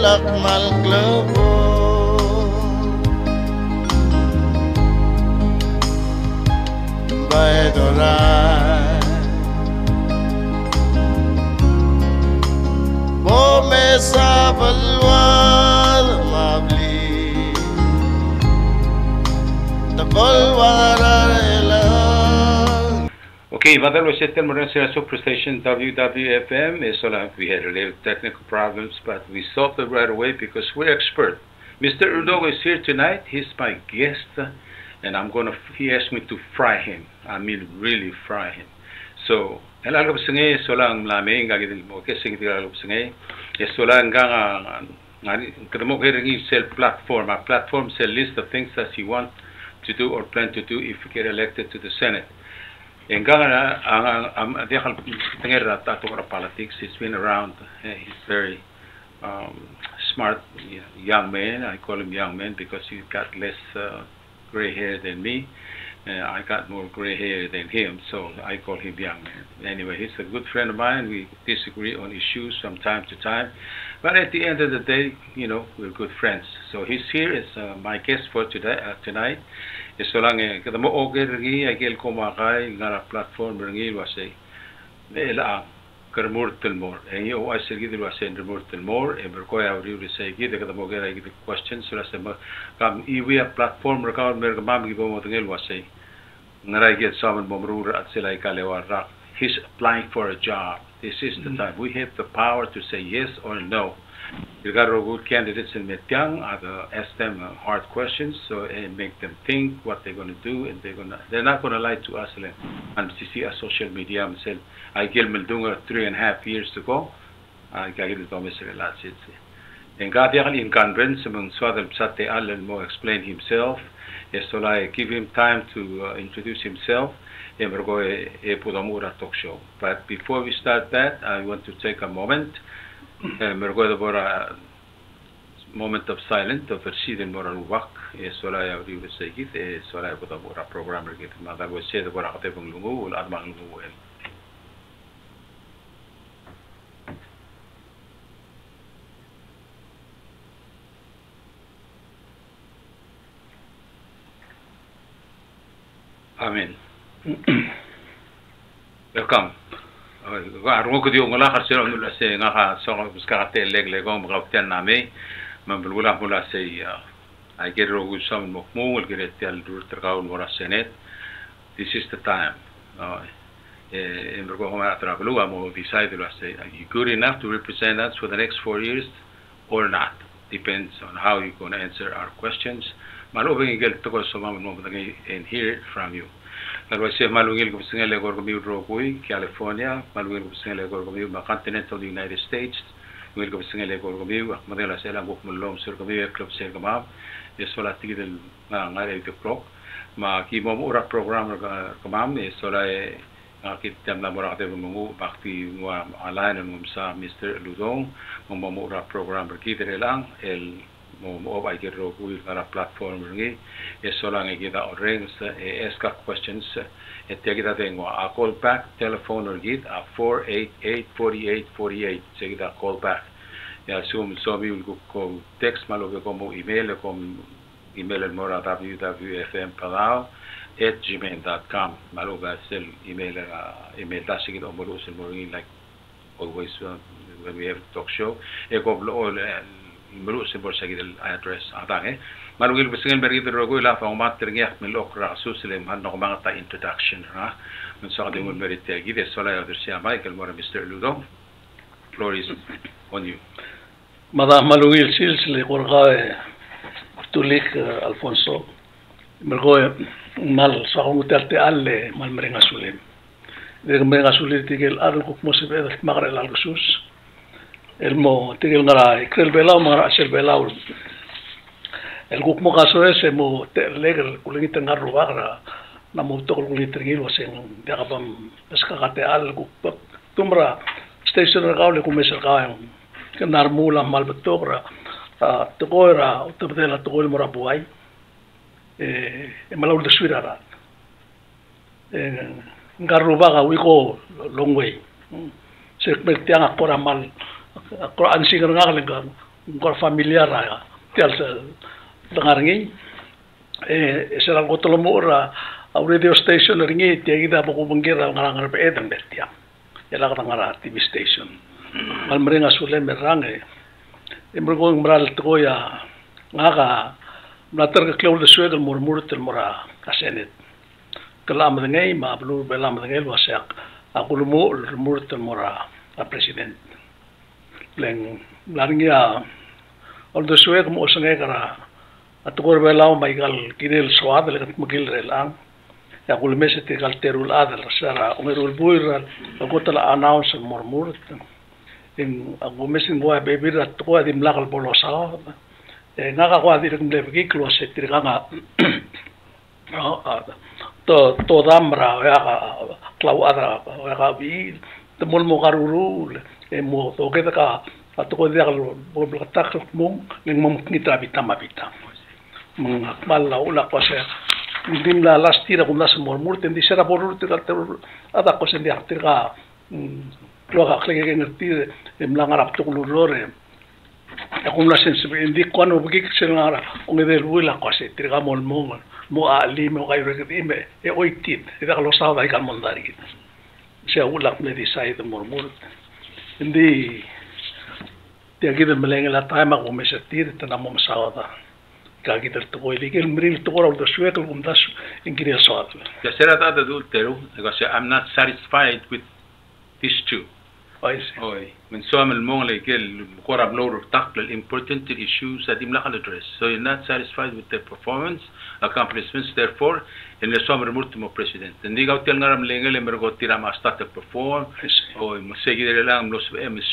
lakmal globo Bay dorai Bo me sabalwal mabli Takol wararela Okay, Madam Rosetta Morena Super Station WWFM. We had a little technical problems, but we solved it right away because we're expert. Mr. Udogo is here tonight. He's my guest, and he asked me to fry him. I mean, really fry him. So, alam ko singay solang laming gagawin mo kasi hindi alam ko singay. Solang kadamo kailangan sell platform. A platform sell list of things that he want to do or plan to do if he get elected to the Senate. Ang politics. He's been around. He's very smart young man. I call him young man because he's got less gray hair than me. I got more gray hair than him, so I call him young man. Anyway, he's a good friend of mine. We disagree on issues from time to time, but at the end of the day, we're good friends. So he's here as my guest for tonight. So lang kada mo okay ringi agel kumakay ngara platform ringi wasay nela karmur telmor e yo asir gidil wasay karmur telmor e berko ya uri say gid kada mo gera gid questions so la kam iwi platform rakaw mer mam gibo mo tengel wasay ngara get saman bomrur at sila kalewa rak. He's applying for a job. This is the time we have the power to say yes or no. You got good candidates in Metyang, ask them hard questions, and make them think what they're going to do, and they're not going to lie to us. And see a social media, and say, I gave Meldunga 3.5 years ago. I got it to Mr. Latsit. And God, in conference among Swadam Sate Allen Mo explain himself. Yes, so I give him time to introduce himself. And we're going to put a talk show. But before we start that, I want to take a moment. We're going to have a moment of silence to proceed in moral work. So I have to say it. So I have to have a program. I will say the word of the Lungu will add Lungu. Amen. Welcome. Arungo ko diyo ngala kasi ang nula sa nga sa buskate leg-legong mga kapten nami mambulula mula sa I get ro sa mo mungol giret al dur trakaw mo ra Senate. This is the time. En berko ma trabalu mo decide lo say are you good enough to represent us for the next 4 years or not? Depends on how you going to answer our questions. Malubing igel to ko so mo and hear it from you. Lalu saya malungil ko sa ngel ko mi Rokui, California, malungil ko sa ngel ko mi continental United States, ngel ko sa ngel ko mi madala sa lang ko mulom sur ko mi club sa kamam, yesola tigil na ngare the clock, ma ki mo ura program kamam yesola kitam na mura kate mo bakti mo align mo sa Mr. Ludong, mo ura program kita lang el mo ay gero kuil para platform ngi eso lang kita rings ask questions et kita tengo a call back telephone or git a 488-4848 seguida call back ya so mi ko text malo como email el mora www.fm.gmail.com malo ga sel email da seguida mo lo sel mo like always when we have talk show e ko Meru sebor sagid address atang malugil besingen bergid rogo la fa umat tergiak min okra suslem han no mangata introduction ha min sa de mon merite gide sola ya dersia Michael Mora Mr. Ludo floor is on you madam malugil silsile qorqa tulik Alfonso mergo mal sa umutelte alle mal merenga sulem de merenga sulem tigel arko mo se be magre al sus elmo tigil ngara ikrel belau mara asel belau el guk mo kaso ese mo legal kulingit ngaru bagra na mo to kulingit ngil wasen dakabam eskagate al guk tumra station raule kumesel kaang kenar mula mal betogra tokoira utbedela tokol mora buai malaul de suirara ngaru baga wiko long way sekbel tiang akora mal Quran singar nga kalang ngor familiar tial sa dangarngi sera gotolomo ra radio station ringi tiagida ko bangira ngarang pe edang betia yala ngara TV station mal merenga sule merange imbergo mbral toya ngaga natar ka klaul de suegel murmur tel mora kasenet kelam dengai ma blu belam dengai wasak aku lumo murmur tel mora a president leng larngia ol de sueg mo sangai kara atukor belau maigal kinel swad le mukil relang ya kul mesete gal terul adal sara umerul buiral ko tala announce murmur in aku mesin gua bebirat ko adim lakal bolosa ngaga ko adir kumle bigi closet tiranga to damra ya klau ada ya bi temul mo karuru mo to ke ka atko dia kalau boleh tak mung ning mum kita bitama bitam mal la ula ko se dim la lastira kun nas murmur ten disera borur tir ada ko se dia tirga loga klege ngerti mlangarap to lurore aku melasen sebendi kono bagi senara ongedel wila ko se tirga mol mo ali mo kay regime e oitit ida kalau sawa ikal mondari se ulak me decide murmur indi dia kita melengel la taima ko mesetir tanamo masawa kagi tertukoy ligel mril tukora do suekal umdas ingiriya sawat ya sera ta do teru because I'm not satisfied with these two. Oi, when some المونغ كل قرب لور تقبل important issues that يملك address. So you're not satisfied with their performance, accomplishments. Therefore, in the summer multiple president. And they go tell ngaram lengel emergo tira ma start to perform. Oi, masegi lang los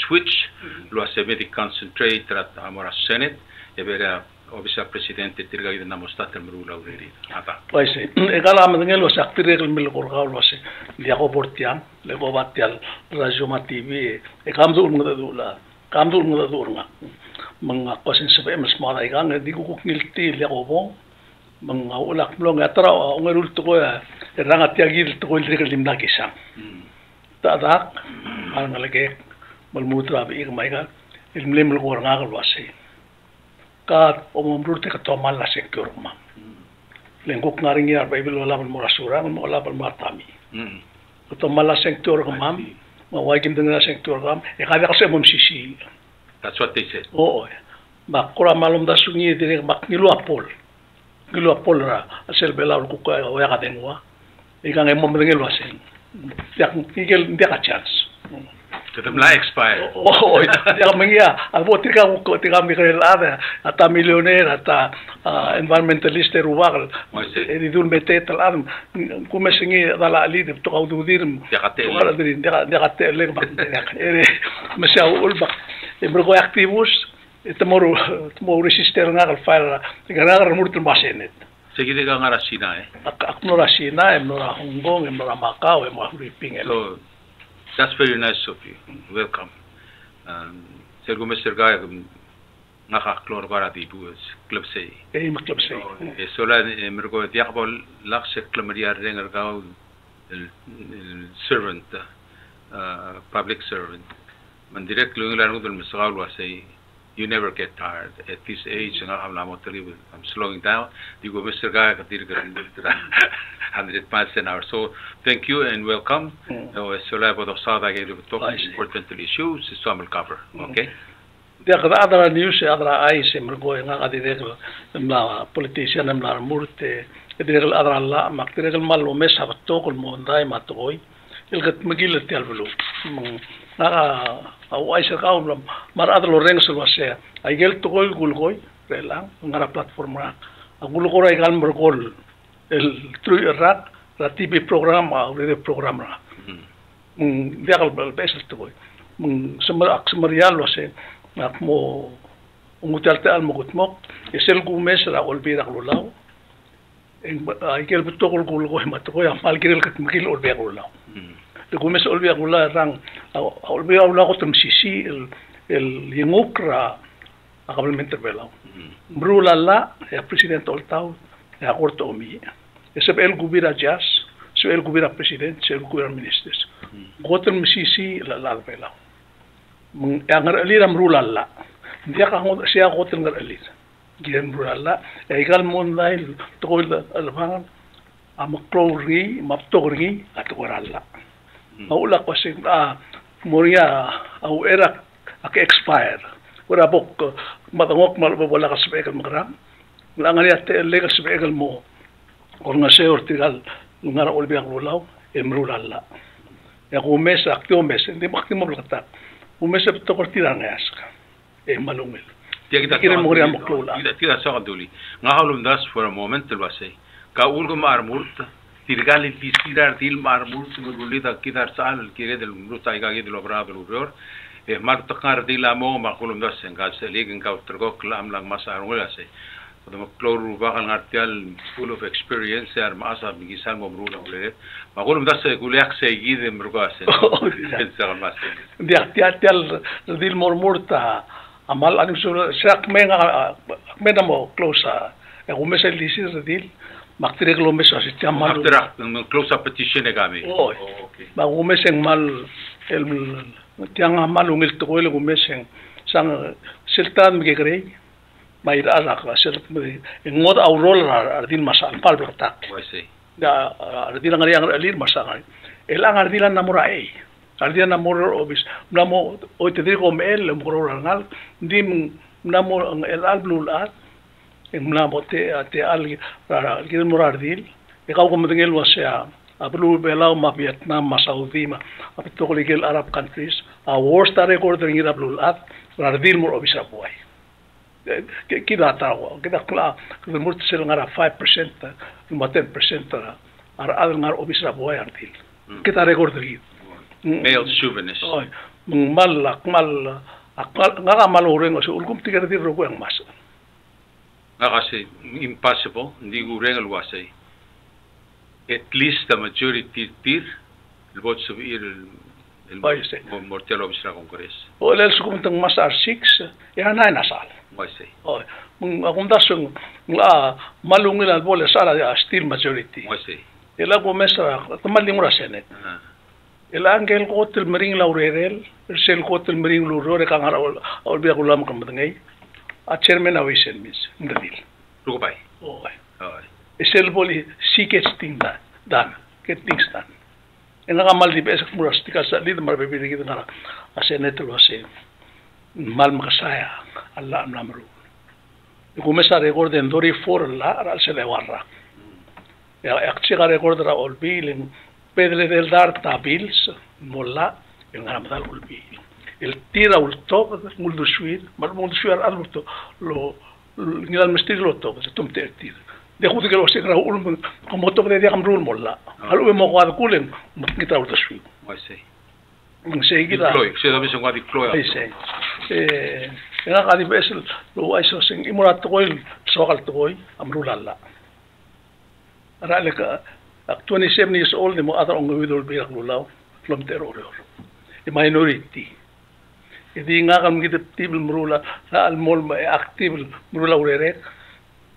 switch, lo asebedi concentrate at amora Senate. Ebera obisa presidente tirga ida namo start merula ureri. Ata. Oi se. Egala amengel lo saktir el mil korga lo se. Liago portiam, lego batial Rajoma TV. Kamdu ngada dula mga kwasin sabi mas malay ka nga di ko kuknilti liako po mga ulak mlong atra ngerul to ko rangat yagil to ko limna kisang tadak ang lagi malmutra bi may ka ilmlim ko nga kalwasi ka umumrul te ka tomal la secure ma lengkok ngaring yar bible wala man morasura wala man matami tomal la secure ko mam mawagin din na sector kam kada kasi sisi. That's what they said. Oo. Makura malum da sungi dire mak nilu apol ra asel bela ko ka wa ka denwa ikang mo mengel wasen yak ngigel ndia ka chance Tetap lah expire. Oh, yang mengia, albo tika mikirel ada, ata milioner, ata environmentalist ruwal, edidun betetal adam, kumesingi dala ali de to kaududir, dia kate leg bak, masya ulbak, berko aktivus, temoro resister ngal file, ngal murtul basenet. Segede ka ngara Sina Ak nora Sina, nora Hong Kong, nora Macau, mo Philippines. So that's very nice of you. Welcome. Sergo Mr. Gaya nakaklor para di buas club say. Club say. Sola mergo diakbol lakse klamaria renger gao servant public servant. Man direct lungilan udul misgaul wasay. You never get tired. At this age, I'm slowing down. You go, Mr. Guy, 100 miles an hour. So, thank you and welcome. So, I will talk important issues. So, I will cover. Okay? Dia kada ada news, ada ai semergo yang ada direkal, na politician na murte, direkal ada la, mak direkal malu mes habat tokol mo ndai matoi, ilgat magil tial bulu. Awai sekau mar ada loreng selwase aigel tokol gulgoi relang ngara platform ra gulgora igal mergol el tru rak ratibi program re program ra dia kal besel tokoi semerial lose nak mo ungutelte al mogutmok esel gumes ra olbira gulaw aigel tokol gulgoi matoi amal girel kat mkil olbira gulaw Gumes olvia gula rang olvia gula ko sisi el yengukra akabelmente belau brula la ya presidente oltau ya corto omi ese el gubira jas so el gubira president so el gubira ministers gotem sisi la belau yang lira brula la dia ka siya ko tingal alis gem brala egal mon dai to ko albangan amaklori maptori at warala maula ko sing moria au era ak expire wala bok matangok wala ka spegal magram langan ya te legal spegal mo or nga se ortigal ngara olbi ak rulaw emrulala ya ko mesa aktio mesa hindi makimo blata umesa to kortira ngaska malungil kira moria maklula tira sa duli nga halum das for a moment el base ka ulgo marmurta tirgali pisidar til marmurt ngulida kidar sal kire del ruta iga del obrado luror mar takar dila mo makulum das engal se ligen ka utrgo klam lang masarungula se Podemos cloro bakal ngartial full of experience ar masa bigisan mo brula ule magulum das kuliak se gide mrugase pensar mas di artial dil mormurta amal anim sak menga mo close e umesa lisir dil maktirek lo mesa si chamal maktirek close petition egami okay ba umeseng mal el tiang amal ungil to ele umeseng sang siltan mi grei mai ala klaser ngod aurol ardin masal pal bertak da ardin ngari ang alir masal elang ardilan namurai ardilan namur obis namo o te digo mel moro ngal dim namo el alblulat namo te al gil morardil e kau ko mengel wasya ablu belau ma Vietnam ma Saudi ma apito ko ligel Arab countries a war star record ngira blulat ardil mor obis apuai kita tahu kita kela kita mesti sel ngara 5% 10% ar ngar obis rabuai artil kita rekord lagi male chauvinist mal ngara mal orang so ulkum tiga dir rogo yang mas ngara se impossible ndi ureng luasai at least the majority tir el vote of el mortel obis ra congres o el sukum tang mas R6 ya na nasal Moise. Oh, kung dasong malungil al bola sala still majority. Moise. Ela ko mesa tamaling ora senet. Ela angel ko tel mering laurel, sel ko tel mering lurore kang ara ol biya kulam kam batangay. A chairman awisen mis ndadil. Rugo pai. Oh. Sel boli siket sting dan getting stan. Ena kamal di besak murastika sa lid marbibili kita ngara. A senet lo se mal makasaya Allah am namru kumesa record en dori for la al se le warra ya akchiga record ra olbil pedle del dar tabils molla en ramadal olbil el tira ul top mul do shuir mar mul shuir alberto lo ngal mestig lo top se tum ter tir de khud que lo se gra ul como top de diam rul molla alu mo kwad kulen ngita ul shuir I see seguida se dove sono guardi cloy era qadi besel lo aiso sing imurat toy sogal toy amrulalla ara leka 27 years old mo other on widol birak lulaw from terror the minority idi nga kam gid tibel mrula al mol active mrula urerek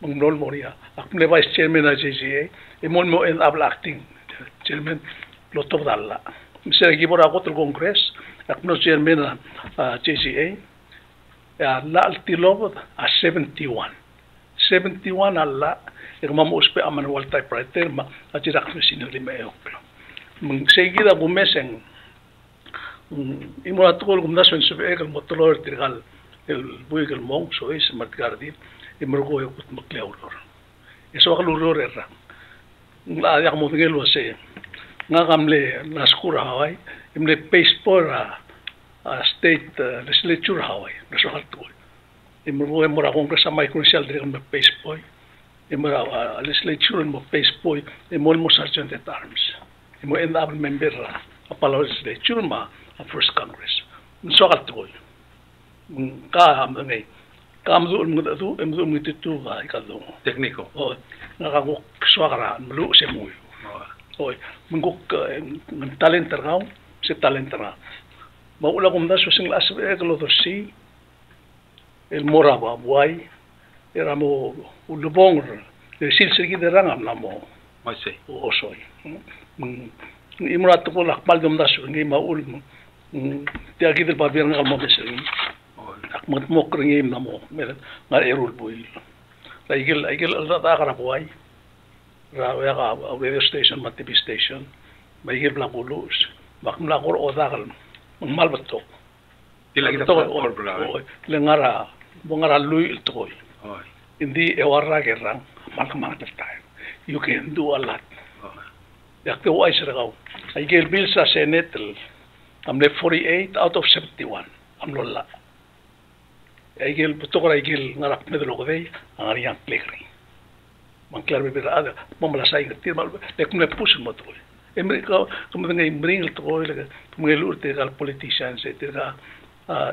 mnol moria akne vice chairman AJCA e mol mo en abla acting chairman lo top dalla Mr. Gibor ako til Congress, akno chairman JCA, la altilob a 71. 71 alla, irmamo uspe a manual typewriter ma a jirak mesin lima eoklo. Seguida gumeseng, imo atukol gumnason sube egal motolor tirgal el buigal mong so is martgardi imrugo ekut makleulor. Eso akalulor era. La yak mo tingel wase. Nga kamle naskura Hawaii, imle pespora state legislature Hawaii, nasohal tuol. Imro mora Congress amay crucial dire me pespoy. Imro legislature mo pespoy, imol mo sergeant at arms. Imo end up member apalo legislature ma a first Congress. Nasohal tuol. Ka amay kamdu umudatu imdu umititu ga ikadong. Tekniko. Oh, nakagok swagara mlu semuyo. Oi, menguk talent tergau, se talent tergau. Mau ulah kumdas sing las kalau tersi, el moraba buai, era mo ulubong, el silsir kita rangam namo. Masih. Osoi. Imurat tu pun lakmal kumdas ngi mau ul, tiap kita pabian ngal mau besar. akmat mo kringim na mo nga erul buil Aigil alda karabuay rawe ka radio station TV station maigil bla bulus bakmla kor odakal malbatok Tila kita por bravo. Lengara bongara lui toy indi ewarra gerang malkamang tayo you can do a lot yakte wais ragaw aigil bil sa senate amle 48 out of 71 amlolla Aigil betul aigil ngarak medlo kodey angari yang plekri. Mangklar bebera ada mamalasay ketir mal lekum le push mo toy. Amerika kemudian imbring toy le mengelur tegal politician se tega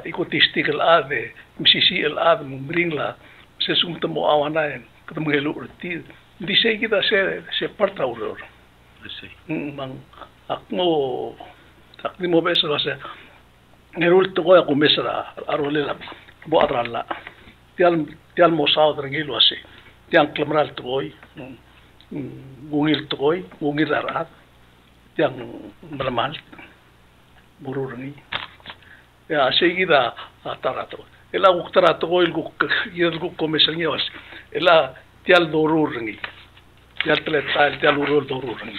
ikotistikal ade misisi el ade membring la se sumta mo awanain ketemu mengelur ti di se kita se parta uror. Mang akmo takdimo beso se ngerul toy ako mesra arolela Bo adralla tial mosao drangil wasi tiang klamral toy gungil arat tiang malamal bururni ya seguida atarato ela uktarato il guk komisalnya was ela tial dorurni tial tletal tial urul dorurni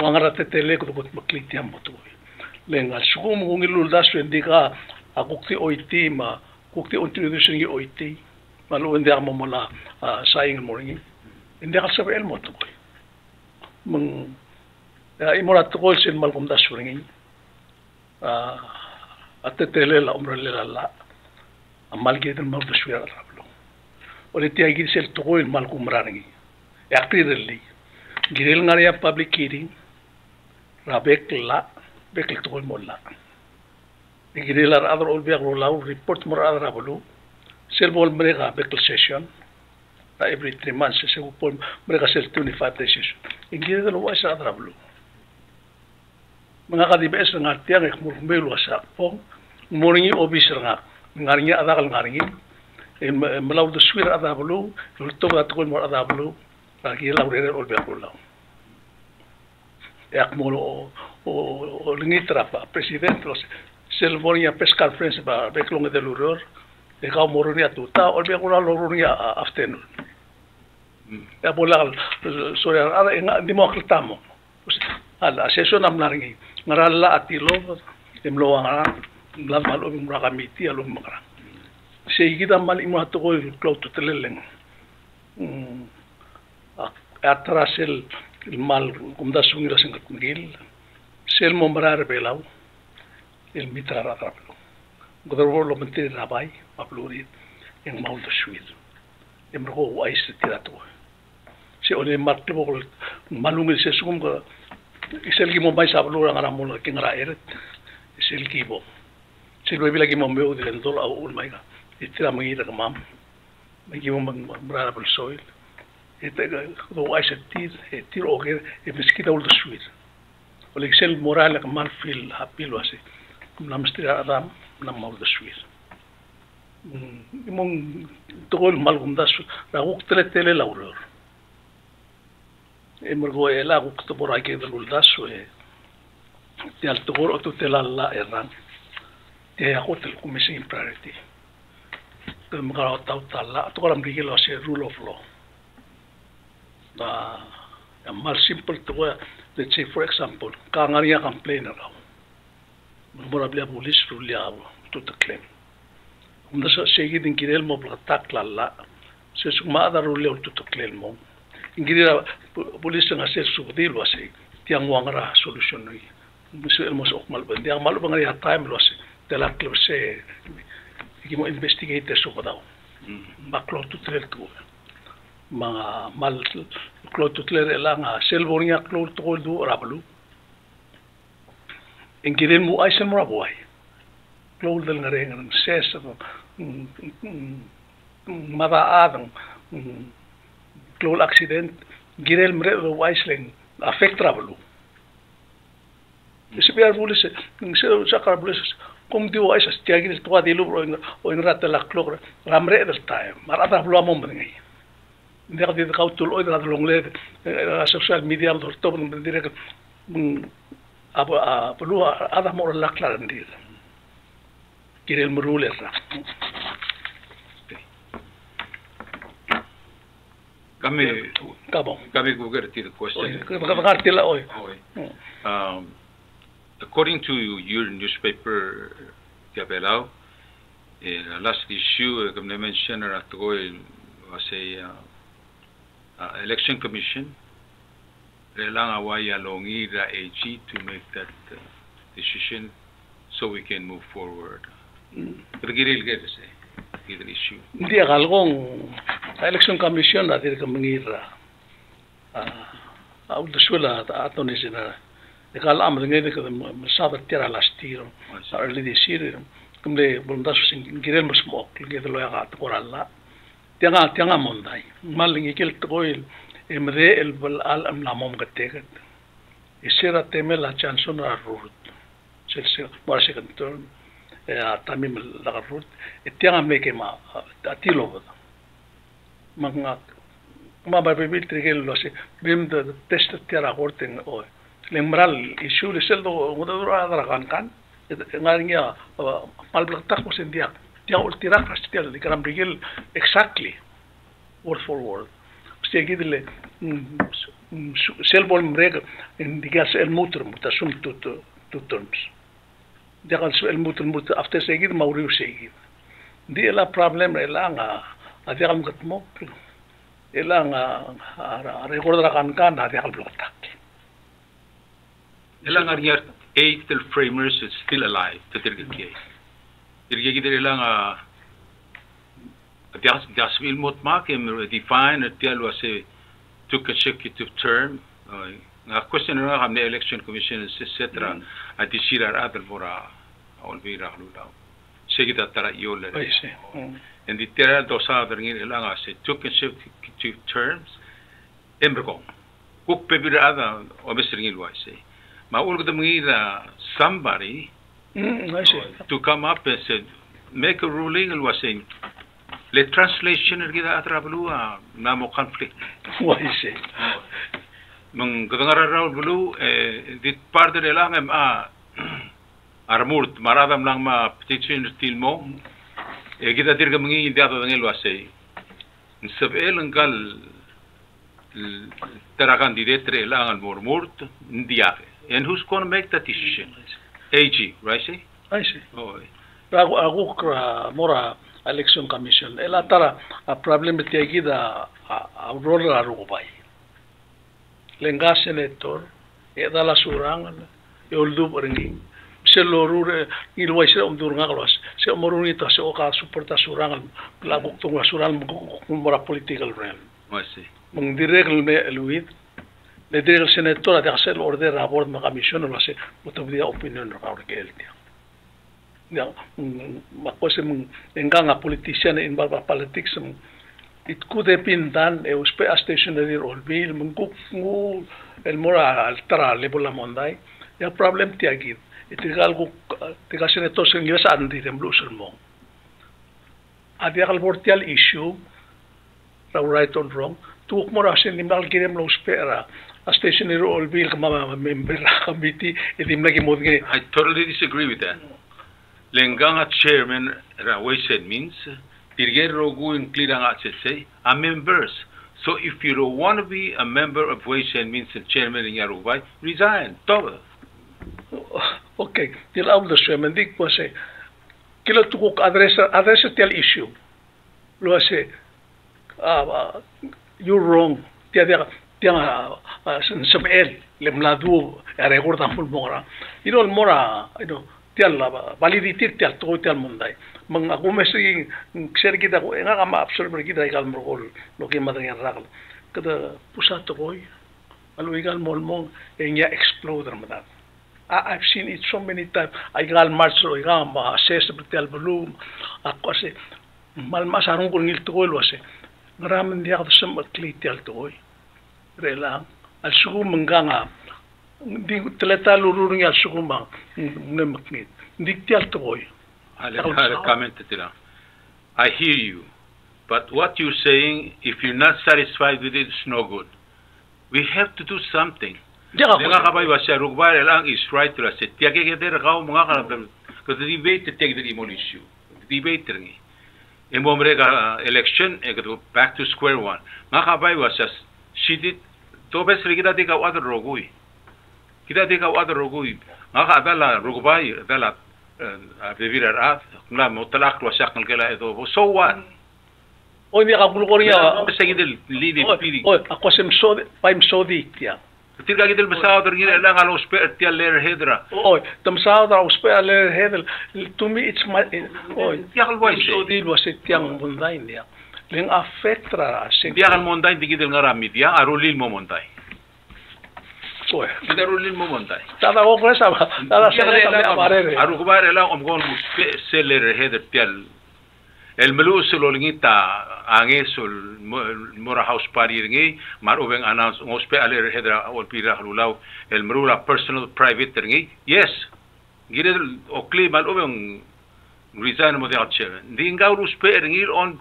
wangarate tele ko maklitiam botoy lengal sugum gungil dasu indika Akukti oiti ma kukti introduction gi oiti malu india mo mola saying morning india ka sabe el moto ko mung imora to ko sin mal kum da suringi atetele la umrele la amal gi den mal da suya rablo ore ti agi sel to ko mal kum rangi yaktirelli girel ngariya public hearing rabek la bekl to ko molla Igirilar other all be report more other abulu. Selbol mereka bekel session. Every 3 months se upol mereka sel 25 session. Igirilar was other abulu. Mga kadibes nga tiang ek murmelo sa pong moringi obisir nga ngarinya adakal ngaringi. Melaw de swir other abulu, lulto at ko more other abulu. Lagi law re all be abulu. Yak molo o lingitra pa presidente Selvonia pescar friends ba beklong de luror de ka moronia tuta ol be kuna lorunia afternoon ya bolal so ya ara en di mo kltamo ala session am naringi ngaralla atilo demlo ngara blan malo mura kamiti alo mara seguida mal imo to ko cloud teleleng atrás el mal kumda sungira sing kungil sel mombrar belau el mitra ratraplo godorbo lo menteri rabai apluri en maul de suid emro wais tirato se ole martebo malung se sum go isel gi mo bai sablo ngara mo ke ngara eret isel gi bo se lo bila gi mo meu de dol au ul maiga itira mangi da mam mangi mo brara pel soil ete go wais tir oger e meskita ul de suid ole isel moral ka mal fil hapil wase namstri adam nam mau da suir mong tol malgum da su raguk tele lauror emergo ela guk to borai ke dal da su e ti al togor to tela la eran te hotel commission priority to mga tawtala to ram rigelo se rule of law da mal simple to let's say for example ka ngaria complainer Mora blia police rulia to the claim. Unda seguid in kirel mo platak la se suma da rulia to the claim mo. Ingira police nga se subdil wase tiang wangara solution ni. Musu el mos okmal bandi ang malu bangari time lo se tela club se ikimo investigate so badao. Baklo to trel to. Ma mal klo to trel la nga selbonia klo to do rablu. En kirel mu aisen mora boy klol del ngareng ses mada adang klol accident girel mre do aisen affect travel se biar bulis se sakar bulis kom dio aisen tiagin to adi lu o en rata la klor ramre del time marata blo amom ngi ndek di kautul o dra longle social media do to direct apa perlu ada moral laklar nanti. kirel meruler ra. Kami gugerti the question. Kagartila oy. According to your newspaper, Gabelao, last issue, I mentioned that was a election commission. Relang awaya longi ra AG to make that decision so we can move forward. Pergiril get say either issue. Hindi akalgong election commission na dir kamangira. Au deswela ato ni sina. Dekala am ngene ka masada tira last year. Early this year. Kumle bundas sing girel masmok ngede lo ya at koralla. Tianga mondai. Malingi kel toil emre el bal al am namom gategat. Isira temel la chanson ra rut. Sel marse kanton tamim la rut. Tianga meke ma atilo. Manga ba bebil trigel lo se bim de test tira gorten o. Lembral issue sel do ngudura dra kan. Ngaringa malblaktak mo sendia. Tiang ultira rastel di karam brigel exactly word for word. Seguidle selbol mreg indigas el mutur mutasum tut terms. Degal el mutur after seguid mauriu seguid. Di la problem elanga adigal gatmo elanga recordra kan adigal blaktak. Elanga riar eight framers is still alive to dirgike. Dirgike elanga das will not mark him define it was a two consecutive term. Question around the election commission etc. At the Shirar Adelbora on Vira Lula. Segita Tara Yola. And the Terra dos other Ilanga said two consecutive terms. Embrgo. Cook Pebirada or Mr. Gilway say. My old somebody to come up and said make a ruling and was saying le translation ergida atrablu na mo conflict. What is it? Mang kadangara raul bulu dit parte de lang armurt maradam lang ma petition stil mo kita dirga mangi dia to ngel wasay. Sabel ngal tera candidate lang al murmurt ndiafe. And who's going to make that decision? AG, right? I see. Oh. Aguk mora election commission. Ela tara a problem tiagi da a role arubai. Lenga senator eda la surang e oldu bringi. Se lorure ilwai se umduranga los. Se moruni to se oka suporta surang la guktung la surang mora political realm. I see. Mung direct me luid. Le direct senator de hacer order a board ma commission lo hace mutabdia opinion ro ka eltia. Ya ma cosa enganga politician in barba politics it could have been done e uspe a stationary role bill mungu el mora altra lebola mondai ya problem tiagi itigal go tiga senator sen yas andi dem blusel mo adial bortial issue right or wrong tu mora sen limal girem lo spera a stationary role bill kama member committee edim lagi modge. I totally disagree with that. Lenganga chairman Ways and Means dirger rogu including say are members. So if you don't want to be a member of Ways and Means and chairman in Yarubai, resign. Toba. Okay. Til al the chairman dik was say kilo tukuk address tel issue. Lo say you're wrong. Tiada Sabel lemladu recorda full mora. Mora tial validity tial to tial mundai. Mang ako mesti share kita ko nga kama absorber kita ikal morgol lo que madang ragal. Kada pusat to boy. Alu ikal molmong enya explode ramadan. I've seen it so many times. Ikal march lo ikal ma assess tial bloom. Ako se mal masarong ko ngil to ko lo se. Ngaraman dia ka sem kli tial to boy. Rela al sugu menganga di teleta lururnya al sugu mang nemaknit diktial toy. I'll comment tila. I hear you, but what you're saying, if you're not satisfied with it, it's no good. We have to do something. Denga kabay wasya rugbar elang is right to say tiage keder kau mga because the debate the take the issue debate ringi emo mereka election go back to square one ngaka bai was just she did to bes kita tika other rogui ngaka adala rogubai adala bevira rat na mutlaq wasak ngela edo so what Oi mi akul koria segidel lidi piri oi ako paim sodi tia Tirga gidel masao der gidel lang alo sper tia ler hedra oi tam sao der sper ler hedel to me it's my oi yakal boy sodi was it tiang mundain dia ling afetra sen dia kan mundain digidel ngarami dia arulil mo mundain oi dia arulil mo mundain tada o presa tada sa barere aru kubar la omgon seler heder tial el melus lo lingita angesul mora house party ringi mar ubeng announce ngospe aler hedra ol pira lulau el merula personal private ringi yes gidel okli mal ubeng resign mo de atche dinga ruspe ringi on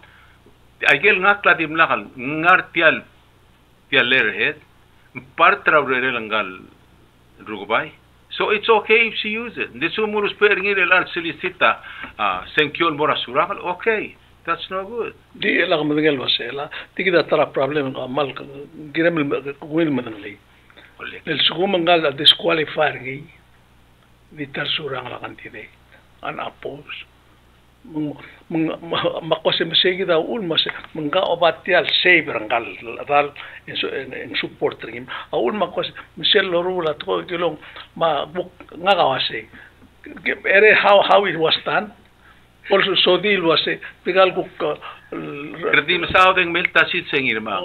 agel ngakla dim lakal ngar tial ler het partra relangal rugbay. So it's okay if she uses it. This umurus pering el al solicita senkiol mora surakal. Okay, that's no good. Di elang madengel wasela. Di kita tara problem amal girem wil madengli. El sugumangal disqualify ngi di tar surang la kantide. An oppose. Makose mesegi da ul mas menga obatial saver ngal dal en support rim aul makose misel lorula to kilong ma buk ngawase ere how it was done also so deal was pigal kuk redim saudeng melta sit sengir ma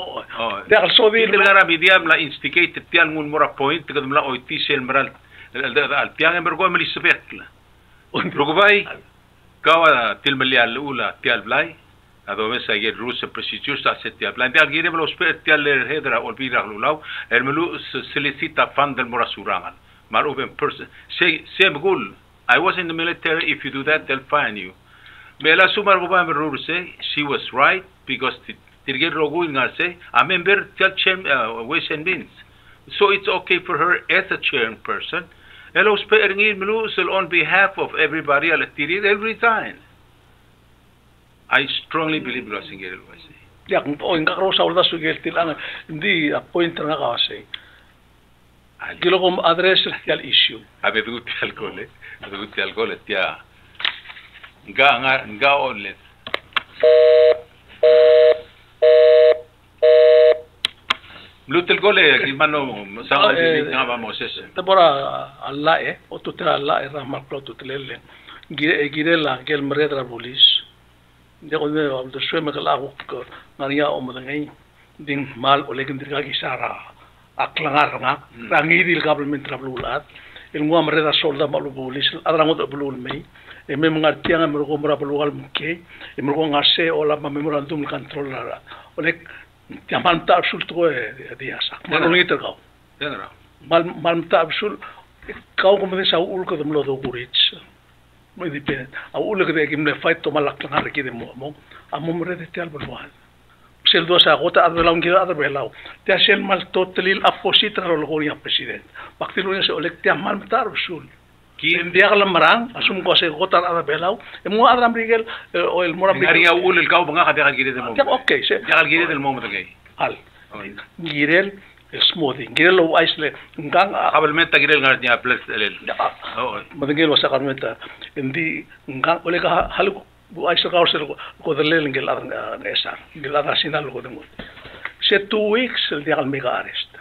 da so deal gara bidiam la instigate tial mun mora point kadum la oitisel maral al tiang bergo melisbetla rugbai Kawa tilmali alula tial blai ado mesa ye rules and procedures aset tial blai tial gire belo spe tial hedra ol bira lulau el melu solicita fund del morasurangan mar open person say gul I was in the military if you do that they'll fine you bela sumar go ba rule say she was right because tirge rogu ngase a member tial chem ways and means so it's okay for her as a chairperson Hello, sparing on behalf of everybody, every time. I strongly believe in it. Yeah, oh, in Rosa or the Sugetil, the appointed Nagase. Gilogum address the issue. I have a good alcohol, yeah. Ga onlet. Blutel gole gimano sama ngaba Moses. Tabora Allah o tutela Allah rahmat ko tutelele. Girela gel meredra bolis. De ko de sweme kala ko ngania o madangai ding mal o legin dirga gisara aklangar nga rangi dil government travelulat il ngwa meredra solda malu bolis adrango do bulul mei e mem ngartianga mer ko mra bulgal mke e mer ko ngase o la memorandum control la olek Jaman tak sul tu dia sak. Malu ni terkau. Dengar. Mal tak sul kau kemudian saya ul ke dalam lodo kurits. Mau dipet. Ul ke dia kimle fight to malak tengah lagi demo. Amu mereka tial berbuat. Sel dua saya kota ada lawan kita ada belau. Dia sel mal totalil opposite rol korea presiden. Waktu lu yang seolek dia mal tak sul. Kim dia kalau merang, asum kau saya kota ada belau. Emu ada mereka oil murah. Hari awal kau bangga dia kira demo. Okay, dia kira demo macam ni. Al. Girel smoothing. Girel lo aisle. Ngang. Kabel meta girel ngarnya plus elel. Oh. Madengel wasa karmeta. Indi ngang oleh kah halu bu aisle kau sel ko delel ngel ada ngesar. Ngel ada sinal ko demo. Se 2 weeks dia al mega arrest.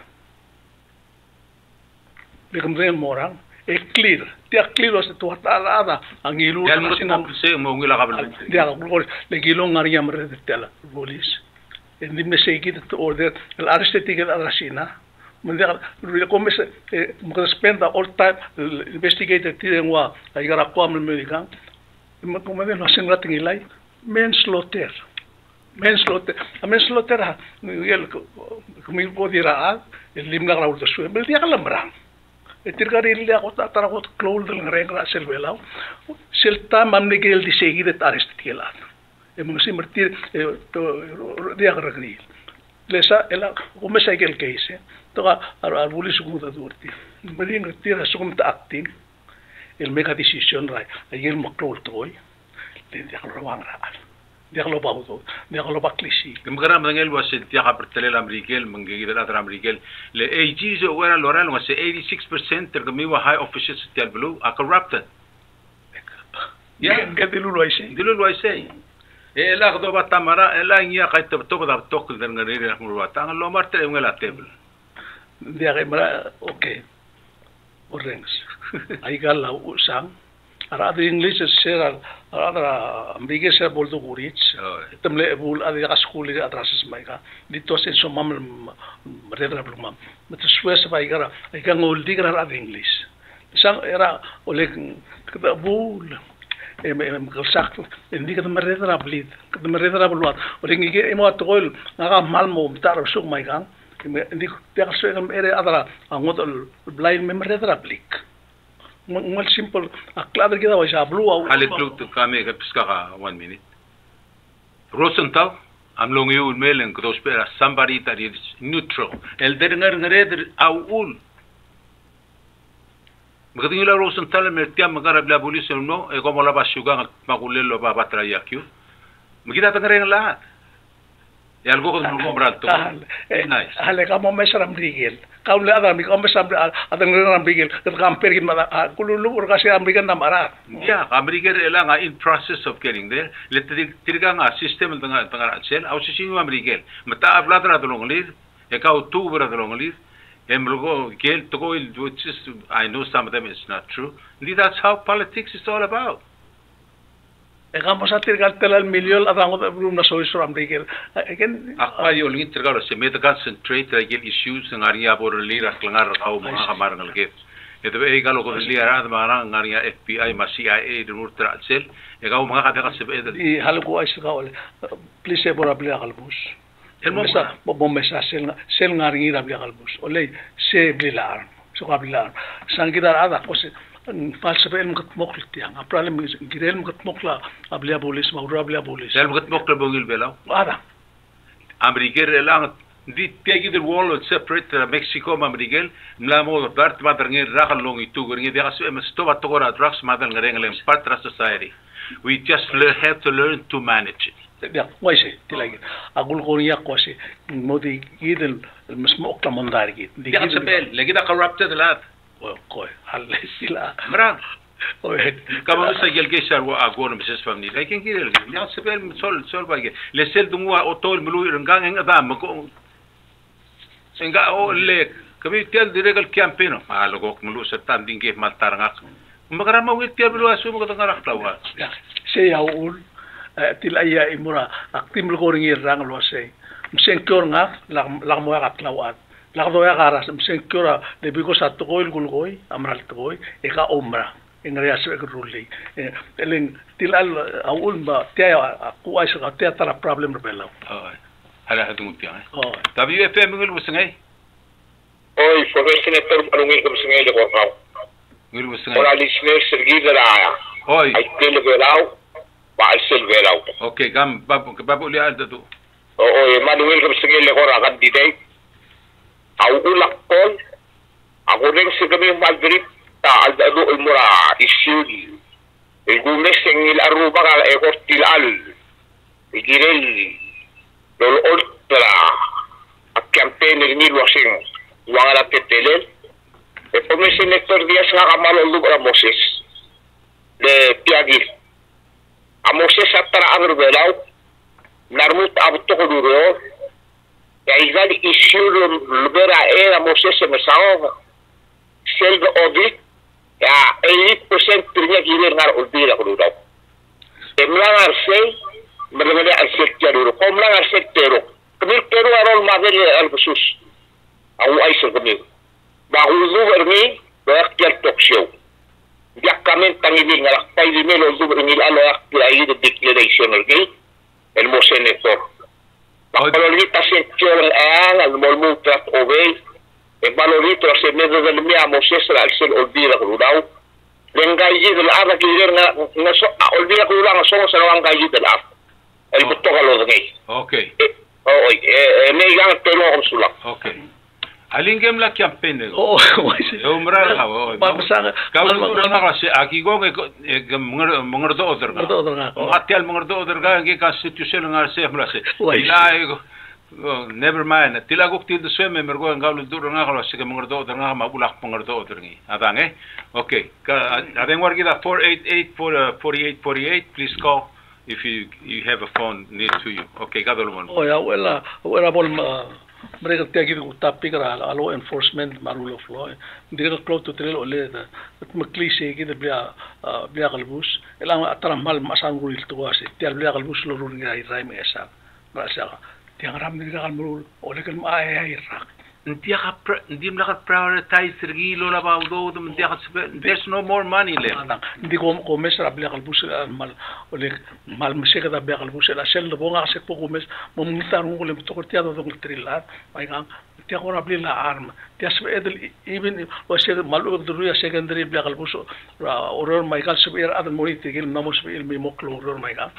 Bekamren morang. Clear. Dia clear was tu ada angilu. Dia mungkin se mau ngila kabel. Dia kalau lagi long ngari yang mereka tela polis. Ini mesti kita order el arrest tiket ada sina. Mendia como se mungkin spend all time investigator tiengwa agara ko am medikan. Como de no sengra tingilai manslaughter. Manslaughter ha. Yel kumi podira el limna grau de su. Dia kalambrang. Tirkari ilya kota tarakot close del regra selvelau selta mamne gel di seguir et arrest tielat emung si mertir dia regril lesa ela como se gel case toga ar bulis guda durti bring tira sum ta acting il mega decision rai ayil makrol toy le dia kalau wang ra dia kalau bau to dia kalau baklisi Kemakaram dengan was dia kapertele Amerikel menggigit atra Amerikel le AG zo wera loral was 86% terkemiwa high officials tial blue are corrupted. Ya, gadilu lo say. La do batamara la nya kay tok da tok der ngari ra tang lo marte ngela table. Dia mara okay. Orange. Ay gala usang ara de English share ara ambige share boldo gurits. Temle bul adi ka school ida atrasis maiga. Dito sen so mam redra blumam. Met Swiss bay gara ay ka ngol digra ara English. Sang era ole kada bul kalsak hindi ka marredra blid ka marredra bulwat ring ige imo atol nga malmo tar suk mai kang hindi ka so ang ere adara angot blind marredra blik mal simple akladar kita wa shablu au Halik lu tu kami ka piska ka 1 minute. Rosenthal am long you mailing ko spera somebody that is neutral. El der ngare au ul Magating la Rosenthal me tiam magara bla pulis no e como la basuga magulelo ba batraya kyu. Magita tangare ng lahat. E algo ko mo comprar to. Nice. Hale ka mo mesram rigel. Ka ule ada mi ko mesram adang ram rigel. Ka kamper gin mala kululu ur kasi American na marat. Yeah, American ela nga in process of getting there. Let tiriga nga system tanga sel au sisingo American. Mata abladra dolong lir. E ka outubra dolong lir. I know some of them is not true. That's how politics is all about. Vamos a tirgar el millón a rango de una solución americana. Again, yo le intergalo se me concentrate again issues ng area por lira klangar au mga kamarang alget. Ito ba igalo ko lira ad marang area FBI ma CIA de nurtra sel. Ikaw mga kadaka se be. I halo ko ay sa please por abrir albus. El mesa sel ngaringi rabli albus. Olay se bilar. So kabilar. Sangkita ada ko se falsa el mokl tiang. Problem girel mokla ablia bolis maura ablia bolis. El mokla bongil belaw. Ada. Ameriker elang di tegi the wall separate Mexico Amerikel mla mo dart madarngi rakal long itu ngi dia kasu em stova tokora drugs madal ngareng part of society. We just have to learn to manage it. Ya, waise tilagi. Agul konya kwase modi gidel masmok la mondar gid. Dia sebel lagi da corrupted lat. Koy hal sila. Mara. Kama sa gel gesar wa agor mrs family. Lakin gidel dia sebel sol bagi. Le sel dungwa otol mulu rengang ang adam ko. Senga o le kami tel diregal campaign. Malogok mulu sa tanding ke maltarangak. Magarama wit tel mulu asu mo katangarak tawa. Ya, saya ul tilaya imura aktim lo ringi rang lo se msen kyor nga la mo ya katlawat la do ya garas msen kyora de bigo sa to goil gulgoy amral to goy e ka umra en rea se rulli elen tilal aul ba tia ku ai sa tia tara problem rebela hala hadu mutia tabi FM ngul busngay oi professor netor anungil ko busngay le ko kaw ngul busngay ora listener sergi dara oi ai tele belaw Pak Silveraw. Okay, babu lihat tu. Oo, Manuel kami singil ko rakan dito. Au ulak kon. Ako rin sa kami Madrid ta aldado ulmura isyudi. Igumes singil aruba ka ekor tilal. Igirel. Lolo ultra. A campaign ni Washing. Wala tetelel. E pomesi Nector Diaz nga kamalo lubra Moses. De Piagil. Moses atara agbelaw narmut abto ko duro ya igal issue lubera era Moses mesao self audit ya 80% prinya gilir ngar ulbira ko duro emlangar sei meremele al sector duro komlangar sector kemir pero arol magel al khusus au aiso kemir bahuzu vermi bakal talk show Diakamen tangilin nga lakpay di melo zubro nilalo akilay the declaration okay el mo senator Bakalorita se choran al molmutra obey e balorito se medo del mia Moses al sel olvida kudaw lengayi del ara kiler nga so olvida kudaw nga so sa lengayi del af el butto galo ngay okay may gang telo ko sulak okay Alingem la campaign. Oh, Umra ka. Masang Kau na kasi aki go mengerdo order ka. Atial mengerdo order ka ngi constitution nga se mrase. Ila never mind. Tila go til se me mergo ngalo dur nga kala se mengerdo order nga mabulak mengerdo order ngi. Adang Okay. Adeng wargi da 488 please call if you have a phone near to you. Okay, gadolmon. Oh ya wala bol mereka tiagi ku tapi kara law enforcement rule of law dia close to trail ole da maklise ki da bia kalbus elang atara mal masang guril to wasi tiar bia kalbus lo run ngai rai me esa rasa tiang ram dia kalmul ole kal ma ai rak Ndia ka ndim la prioritize sergi lo la ba do ndia ka there's no more money left. Ndi ko mesra bia kalbus mal ole mal meseka da bia kalbus la sel do bonga se poco mes mom ngitar ngol to kortia do trilat mai gang tia ko rabli la arm tia se edel even o se malu do ya secondary bia kalbus oror mai kal se er ad mori tigil namos il mi moklo oror mai gang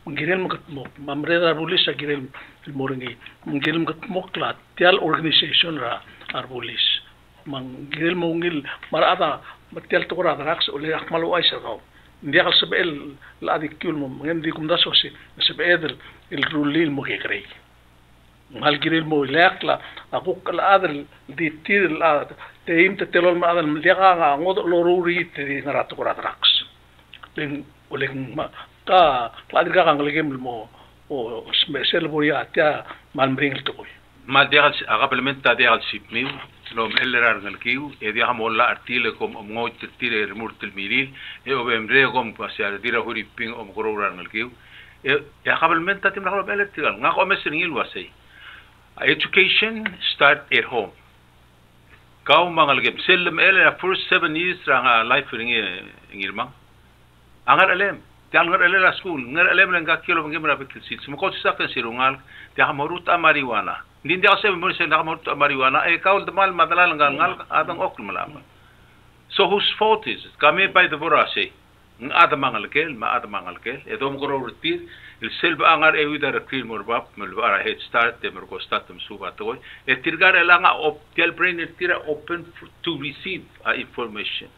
ngirel mo mamreda bulis sa girel moringi ngirel mokla tial organization ra arbulis mangirel mongil marada matial to ra rax ole akmalu ay sa gaw ndi akal sebel la dikul mo ngendi kum daso si sebedel il rulil mo kekray mal girel mo lekla aku kala adal di tir la teim te telol ma adal lega ngod loruri te ngarato ra rax len ole ma ka kladir ka ngalagem mo o smesel boya tia malmring to boy Ma degal agablement ta degal sipmiu lo mellerar ngalkiu e dia molla artile kom ngoit tire remurtel milil e obemre kom pasiar dira huri ping gororar ngalkiu e agablement ta timra lo electrical ngako mesringil wasai education start at home kau mangalgem sellem ele first 7 years ranga life ngirma angar alem tiang ngar elela school ngar elem nga kilo ngimra betul sit semko sakan sirungal dia marut marijuana din dia se mo se na marut marijuana e kaul demal madalal ngal adang okul malam so whose fault is it kame by the vorase adam mangal kel ma adam mangal kel e dom goro rutir il selb angar e widar kil morbap melbara head start de mergo statum suba toy e tirgar elanga op tel brain tira open to receive information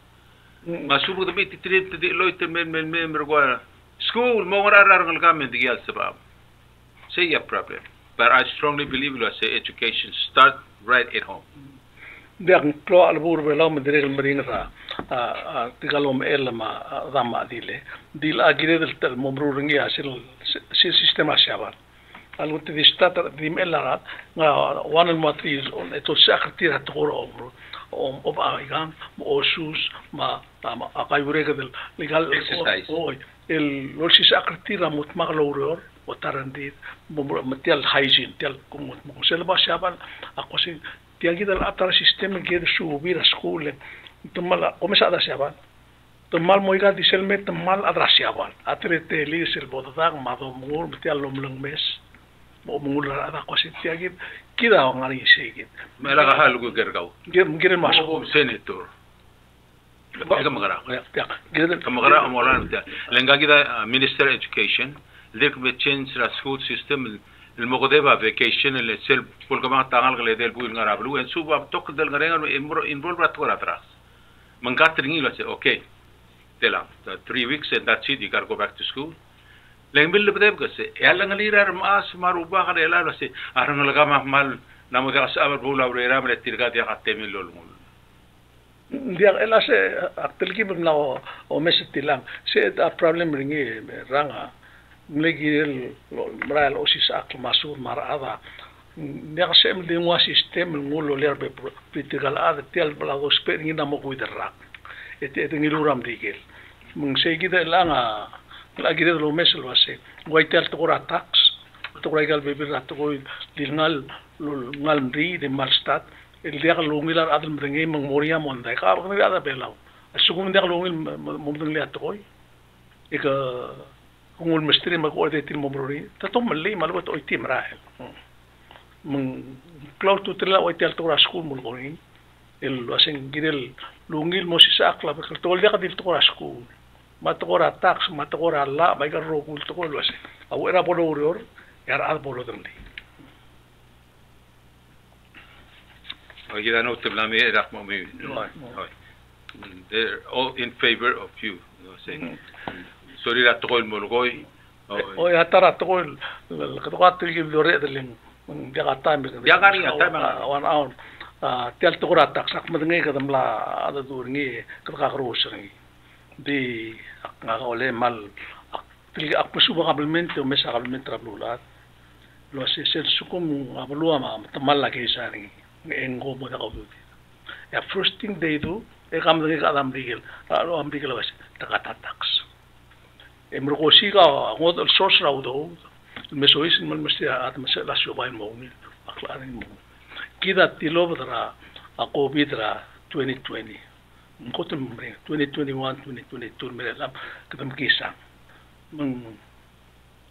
Masubo de bit trip de loite men mergo school mo ngarar ngal gamen de yal sabab say a problem but I strongly believe you say education start right at home dia klo albur bela medrel marina tigalom elma dama dil agire del momruringi asil sistema shabar algo te distata dim elarat nga one and matris on eto saktir hat goro ob aigan osus ma akayurega del legal exercise el lolsi saktir mut magloror o tarandit material hygiene tel kumut mo selba shaban akosi tiagi dal atara sistema que subir a school tomala começa a shaban tomal moiga diselme tomal adrasiaban atrete lisel bodag madomur material lomlong mes mo mula ada kosi tiagi kida ngari sigit mela ga halu gergaw gir mas senator Ega magara. Gir magara amolan ta. Lenga gida Minister Education lek be change the school system المغدبة vacation اللي سيل كل كمان تعال غلي ديل بوين غرابلو إن سوبا توك دل غرينا involve راتورا تراس من قاتريني لا سي okay تلا 3 weeks and that's it you gotta go back to school لكن بالله بدأ بقصة يلا غليرا ماس ماروبا غير لا لا سي أرنا لقى مهمل نامو ذا سأبر بولا وريرا من الترقات يا قتمي لولمول dia ela se aktelki bna o mesetilang se a problem ringi ranga nlegil mral osis ak masur marada nersem de mo system ngulo lerbe political ad tel blago speringi na mo kuiderra et ngiluram digel mung segida langa lagi de lo mesel wase goitel to tax to regal be bir to go dilngal ngal mri de malstat el dia lungil ad mrengi mong moria monda ka ba ngi ada belau asugum dia lungil mumdung le atoy eka kungul mestri mag order tin momrori tatom mali malwat oy tim rahel mung cloud to trela oy tel to school mul gori el wasen girel lungil mo si sakla ba to dia ka dil to school matogora tax matogora la ba ga rogul to lo wasen aw era boloror yar ad bolodri إذا نوتب لامي رقم مي. They're all in favor of you. Saying. Sorry لا تقول ملغوي. يا ترى تقول القطعات تيجي بدورية اللي من جاء تايم. جاء تايم. وان تيال تقول أتاكسك مدني كذا ملا هذا دورني كذا كروسني. دي أقوله مال تلقى أقبسوا قبلمنت ومسا قبلمنت قبلولات. لو سيسكم قبلوا ما تملا كيساني. إنغو مده قبلودي. يا first thing they do. Ekam lagi kat Amerika, lalu Amerika lepas dekat tax. Mereka ngod source raudo, mesois mesti ada masalah siapa yang mau ni, aklar yang mau. Kita tilo betera, aku betera 2020, ngod mereka 2021, 2022 mereka kita mengkisah.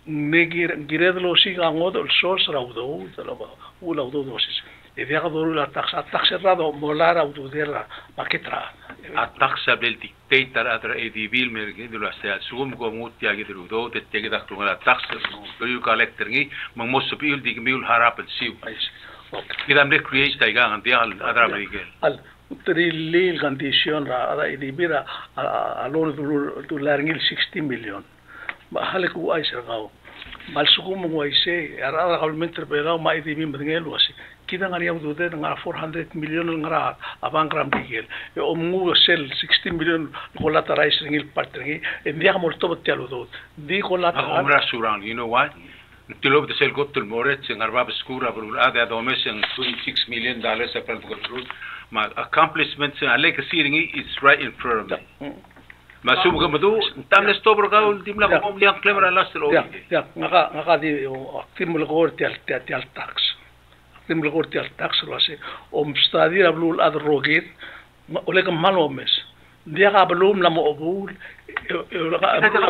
Negara lo sih ngod source raudo, terlalu raudo dosis. إذا قدروا لا تاكس الرادو مولا أو توديرا باكترا التاكس بالديكتاتور أدرى إديبيل مركي دلوا سيال سوم قومود تيجي درودو تتيجي دكتور لا تاكس بيو كالكترني من موسبيل ديك بيو الهراب السيو إذا مريك كريش تيجي عندي أدرى مريكل تري الكونديشن را هذا إديبيرا ألون دولارين 60 مليون ما هلك هو أي سرقاو malsukum mengwaise ara government belau ma idimi mengel wasi kita ngari yang dude ngara 400 million ngara abang gram digel e omu sel 60 million collateral ringil patringi e dia molto bottialo do di collateral umra surang you know what tilob de sel gotul moret ngarba bskura bul ada domes $26 million apal gotul ma accomplishments alek siringi is right in front of me masuk ke betul, tamnes to bergaul di belakang om liang klaim ralas lo. Ya, ngaka di tim melgor tial tax, tim melgor tial tax lo se om stadi rablul ad rogir, oleh kemal omes, dia kabelum lama obul,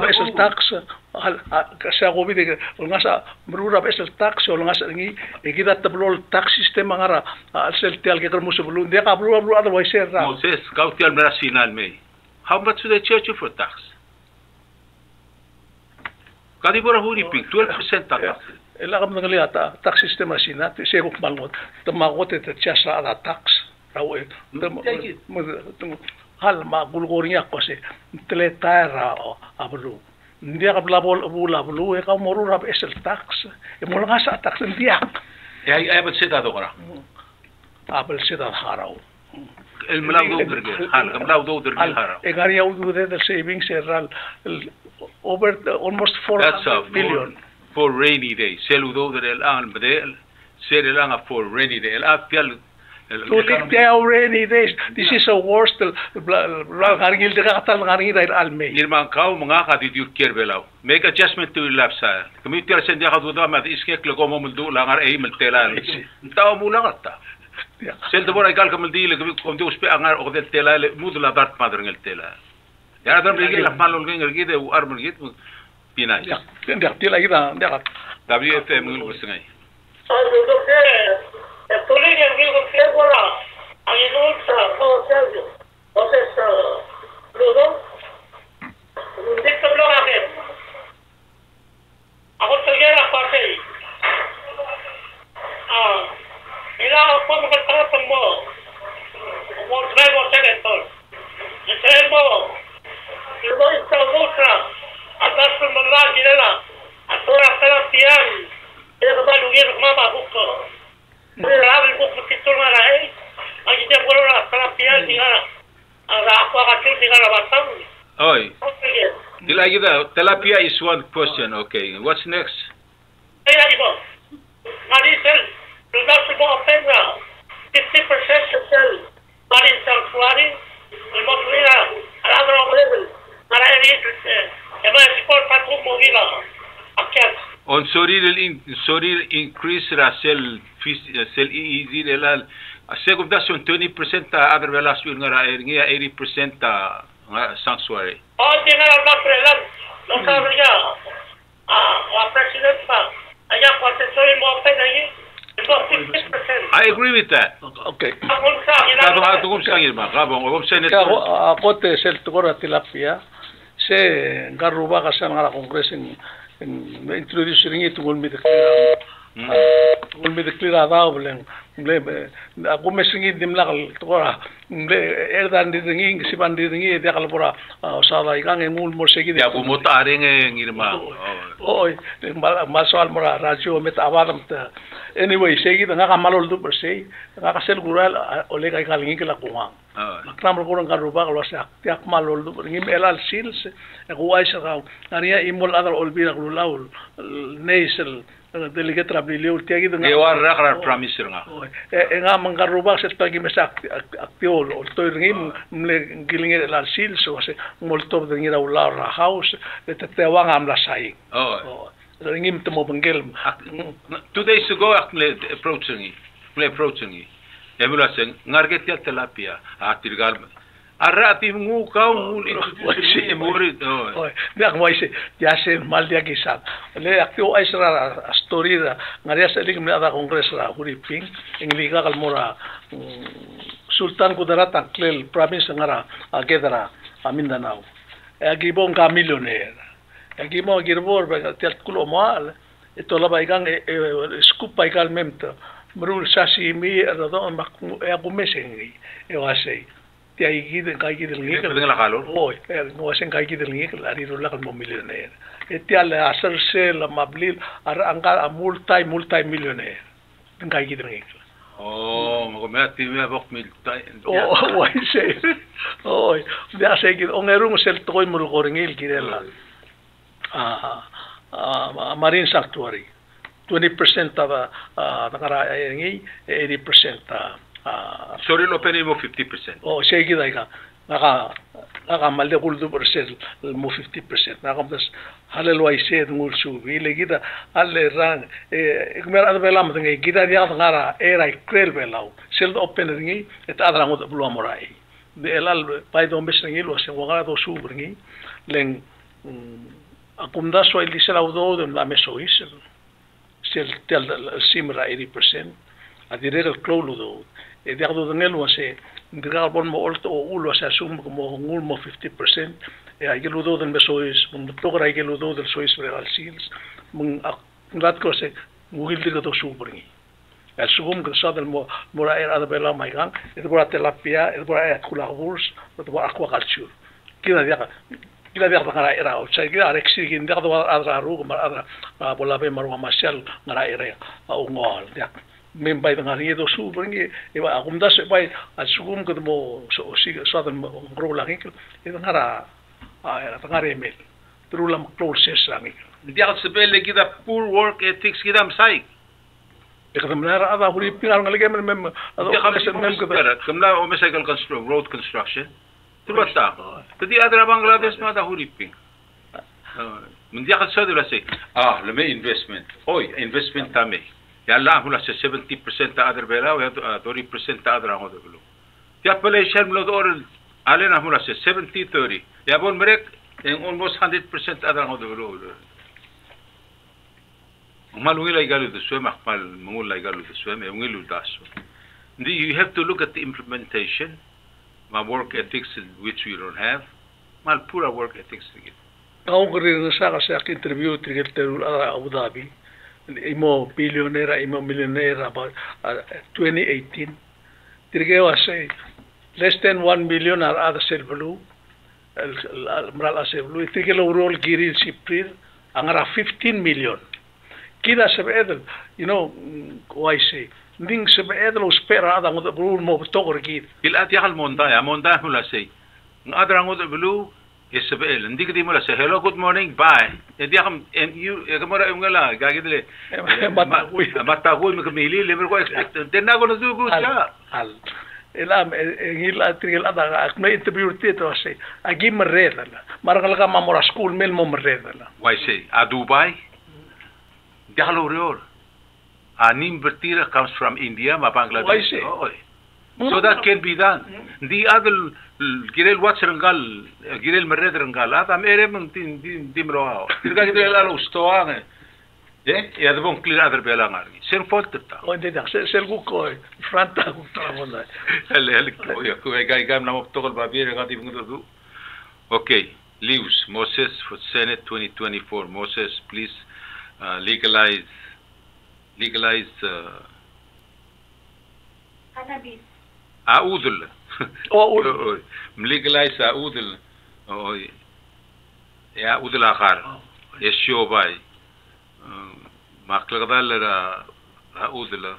abesel tax, saya gobi de, ngasa berur abesel tax, ngasa ini, kita tablol tax sistem ngara, asel tial kita musuh belum, dia kabelum ad waiser. Moses, kau tial merasinal me. How much do they charge you for tax? Kadi pura huri ping 12% tax. Ela kam ngelihat tax system asina, saya kok malngot, temagot itu charge ada tax. Tahu hal ma gulgornya ko se teletara ablu. Dia kabla bolu, ka moru rab esel tax. E mola ngasa tax dia. Ya abel seda dogora. Abel seda harau. الملاو درجل حال الملاو دو درجل هارا إغاري يودو ده savings سيرال over almost 400 billion for rainy day سيلو دو در الآن بدل سير الآن for rainy day الآن فيال توليك تياو rainy days this is a worst غارجيل ده قتل غارجيل ده الألمي نيرمان كاو مغاقا دي ديور كير بلاو make adjustment to your lifestyle كمي تيار سندي خدو ده ما إسكيك لقوم ملدو لغار أي ملتلال تاو مولا غتا Sel de bora ikal kamel dile kom de uspe angar o del tela mudu la dart madre ngel tela. Ya adam rigi la malol ngel gide u armel gid pinai. Ya, ndak tela ida ndak. WFM ngul bersengai. Ayo dokter, tuli yang ngil fiel bola. Ayo dokter, oh Sergio. Proses ludo. Dik tablo akhir. Aku terjadi apa sih? Ila apa mungkin kalau semua, mau drive mau sekitar, saya mau, itu mutra, atas semua jelah, atau apa tiang, dia kembali lagi rumah buka, dia lalu buka kita orang, aja boleh apa tiang tinggal, ada apa kacau tinggal batang. Oi, lagi dah, tilapia is one question, okay, what's next? Saya ibu, mari sel. Production of Pedra, 50% sell marine sanctuary, and Motlina, another level, Marine and my sport patrol Movila, on soril increase la sell easy de la segunda son 20% other velas will ngara 80% sanctuary. Oh, general Batrellan, no sabia. Ah, president pa. Aya protection mo pa na I agree with that. Okay. Aku sangir mah, aku senet. Aku te sel tukora tilapia, se garuba kasan ngara kongres in introducing itu gol mi deklara. Gol mi deklara da oblen aku mesingi dimlakal tukora erdan diringi sipan diringi dia kalau pura salah ikan ngul mosegi ya aku mau taring ngirma oh masal mura radio met awalam ta anyway segi ngaka malol du bersei ngaka sel gural oleh kai kalingi kala kuang makram kurang karuba kalau tiak malol du ngi melal sils aku aisa kau ngaria imol adal olbira kululaul neisel delegate rabili tiagi dengan gewar rakar promise nga nga mangkarubak sa pagi mesak aktiol o to ringi mle gilinge la sil so se molto ringi ra ula ra house te wang am la sai ringi mtemo bangel 2 days ago akle approaching emula sen ngarget ya tilapia atirgal arati ngukau ngul itu murid dia mau isi dia sen mal dia kisah le aktiu aisra story da ngaria seling ada kongres la huriping ingliga kalmora sultan kudarat aklel province ngara agedara amindanao agibong ka millionaire agimo girbor ba tiat kulo mal ito la baigang scoop baikal memta merul sashimi rado mak aku mesengi wasei tiai gide kai gide lingi dengan kalor no asen kai gide lingi ari rola kal millionaire etial asar se la mablil ar angka multi millionaire kai gide lingi mo me ati me bok multi wai se dia se gide ongerung sel toy mul goringil kirela marine sanctuary 20% of ngara ngi 80% sorry lo peni mo 50% segi daiga naka malde kuldu persen mo 50% naka das halel wai se ngul su ile gida alle rang ikmer ad belam ngi gida dia ngara era krel belau sel open ngi et adra ngod blu morai de elal pai do mes ngi lo se ngara do su ngi len akumda so il disela udo de la mesois sel tel simra 80% adirel klolu do e diardo ngelo se ndigal bon mo olto o ulo se asum como ngul mo 50% e ai gelo do den besois mo togra ai gelo do del sois real sils mun rat ko se ngil diga do subringi el subum que sa del mora era de bela maigan e de bora telapia e de bora kulagurs e de bora aquaculture kila dia ngara era o sai kila rexi gin dia do adra ru mar adra bola be maru masal ngara era o ngol dia membai dengan itu subringi eba akumda sebai asugum kedemo so sodan ngro lagi itu ngara era ngare mel terulam proses lagi dia sebele kita poor work ethics kita msai ekadamna ada huri pingal ngalage mem kamla o mesagal road construction tubata tadi adra Bangladesh ma da huri ping من دي أخذ سؤال ولا شيء لما investment تامي يلا هو لا 70% تقدر بلا و 30% تقدر عمود بلو يا بلا يشال ملو دور علينا هو لا 70-30 يا بون مريك almost 100% تقدر عمود بلو ما لو يلا يقالوا ده سوى محمل مقول لا يقالوا ده سوى ما يقولوا ده سوى you have to look at the implementation my work ethics which we don't have ما البورا work ethics تجي أو غير نساق interview تجي تقول أبو ظبي imo billionaire imo millionaire about 2018 tirge wase less than 1 million are other silblu mral aseblu tirge lo rol giril siprir angara 15 million kida sebedel why say ning sebedel spera ada ngod brul mo togor gid il atial monda hula say ngadra ngod blu يسبقل نديك دي مولا hello good morning bye دي خم you كمرة يوملا قاعد لي ما تقول مكملين اللي مرقوا دنا قلنا زو قوسا الآن هيلا تريل هذا أكمل إنترفيو توسي أجيب مريض لا مرة ما مرة سكول ميل مريض لا واي سي دبي دي هلو ريول أنيم برتيرة comes from India ما Bangladesh واي سي so that can be done the other girel watch rengal girel merred rengal هذا ميري من دي مروها تلقى كده لا استوانه يا ده بون كلير أدر بيلا عاري سين فولت تا وين ده سيل كوكو فرانتا كوكو ولا هل كوي جاي نام بتقول بابير قاعد يبغى okay leaves Moses for Senate 2024 Moses please legalize Cannabis. أعوذل أعوذل. مليجلايز أعوذل يا أعوذل آخر يشيو باي ما كلغدال أعوذل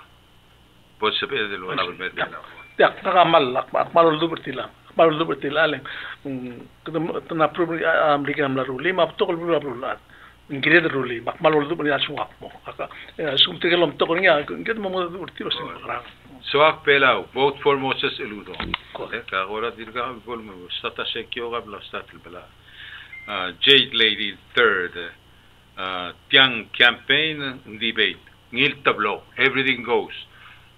بوش بيدل ولا بالبيت ya nakamal akmal lubertila akmal lubertila leng tena problem Amerika melaruli ma tokol berulat ingrid ruli akmal lubertila suap mo aka sum tegelom tokolnya ingrid mo lubertila sing parang سواء بلاو vote for Moses Eludo كأورا ديرجا بقول مو ستا شكيو قبل ستا البلا Jade Lady third Tiang campaign debate ngil tablo everything goes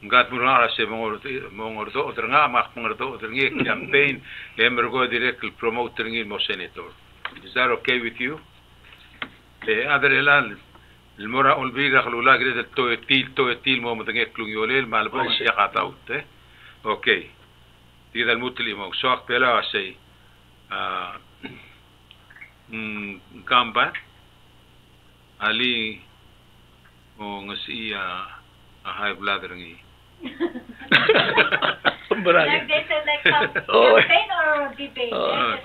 ngat murara se mongordo odrnga mak mongordo odrngi campaign emergo direct promoter ngil mo senator is that okay with you other elan المرأة والبيرة خلولا قريت التويتيل مو مدنيك كلونيوليل مع البوش يقاطعوت اوكي إذا الموت اللي مو سواق بلا شيء كامبا علي ونسي هاي بلادرني Like they said, like campaign or debate?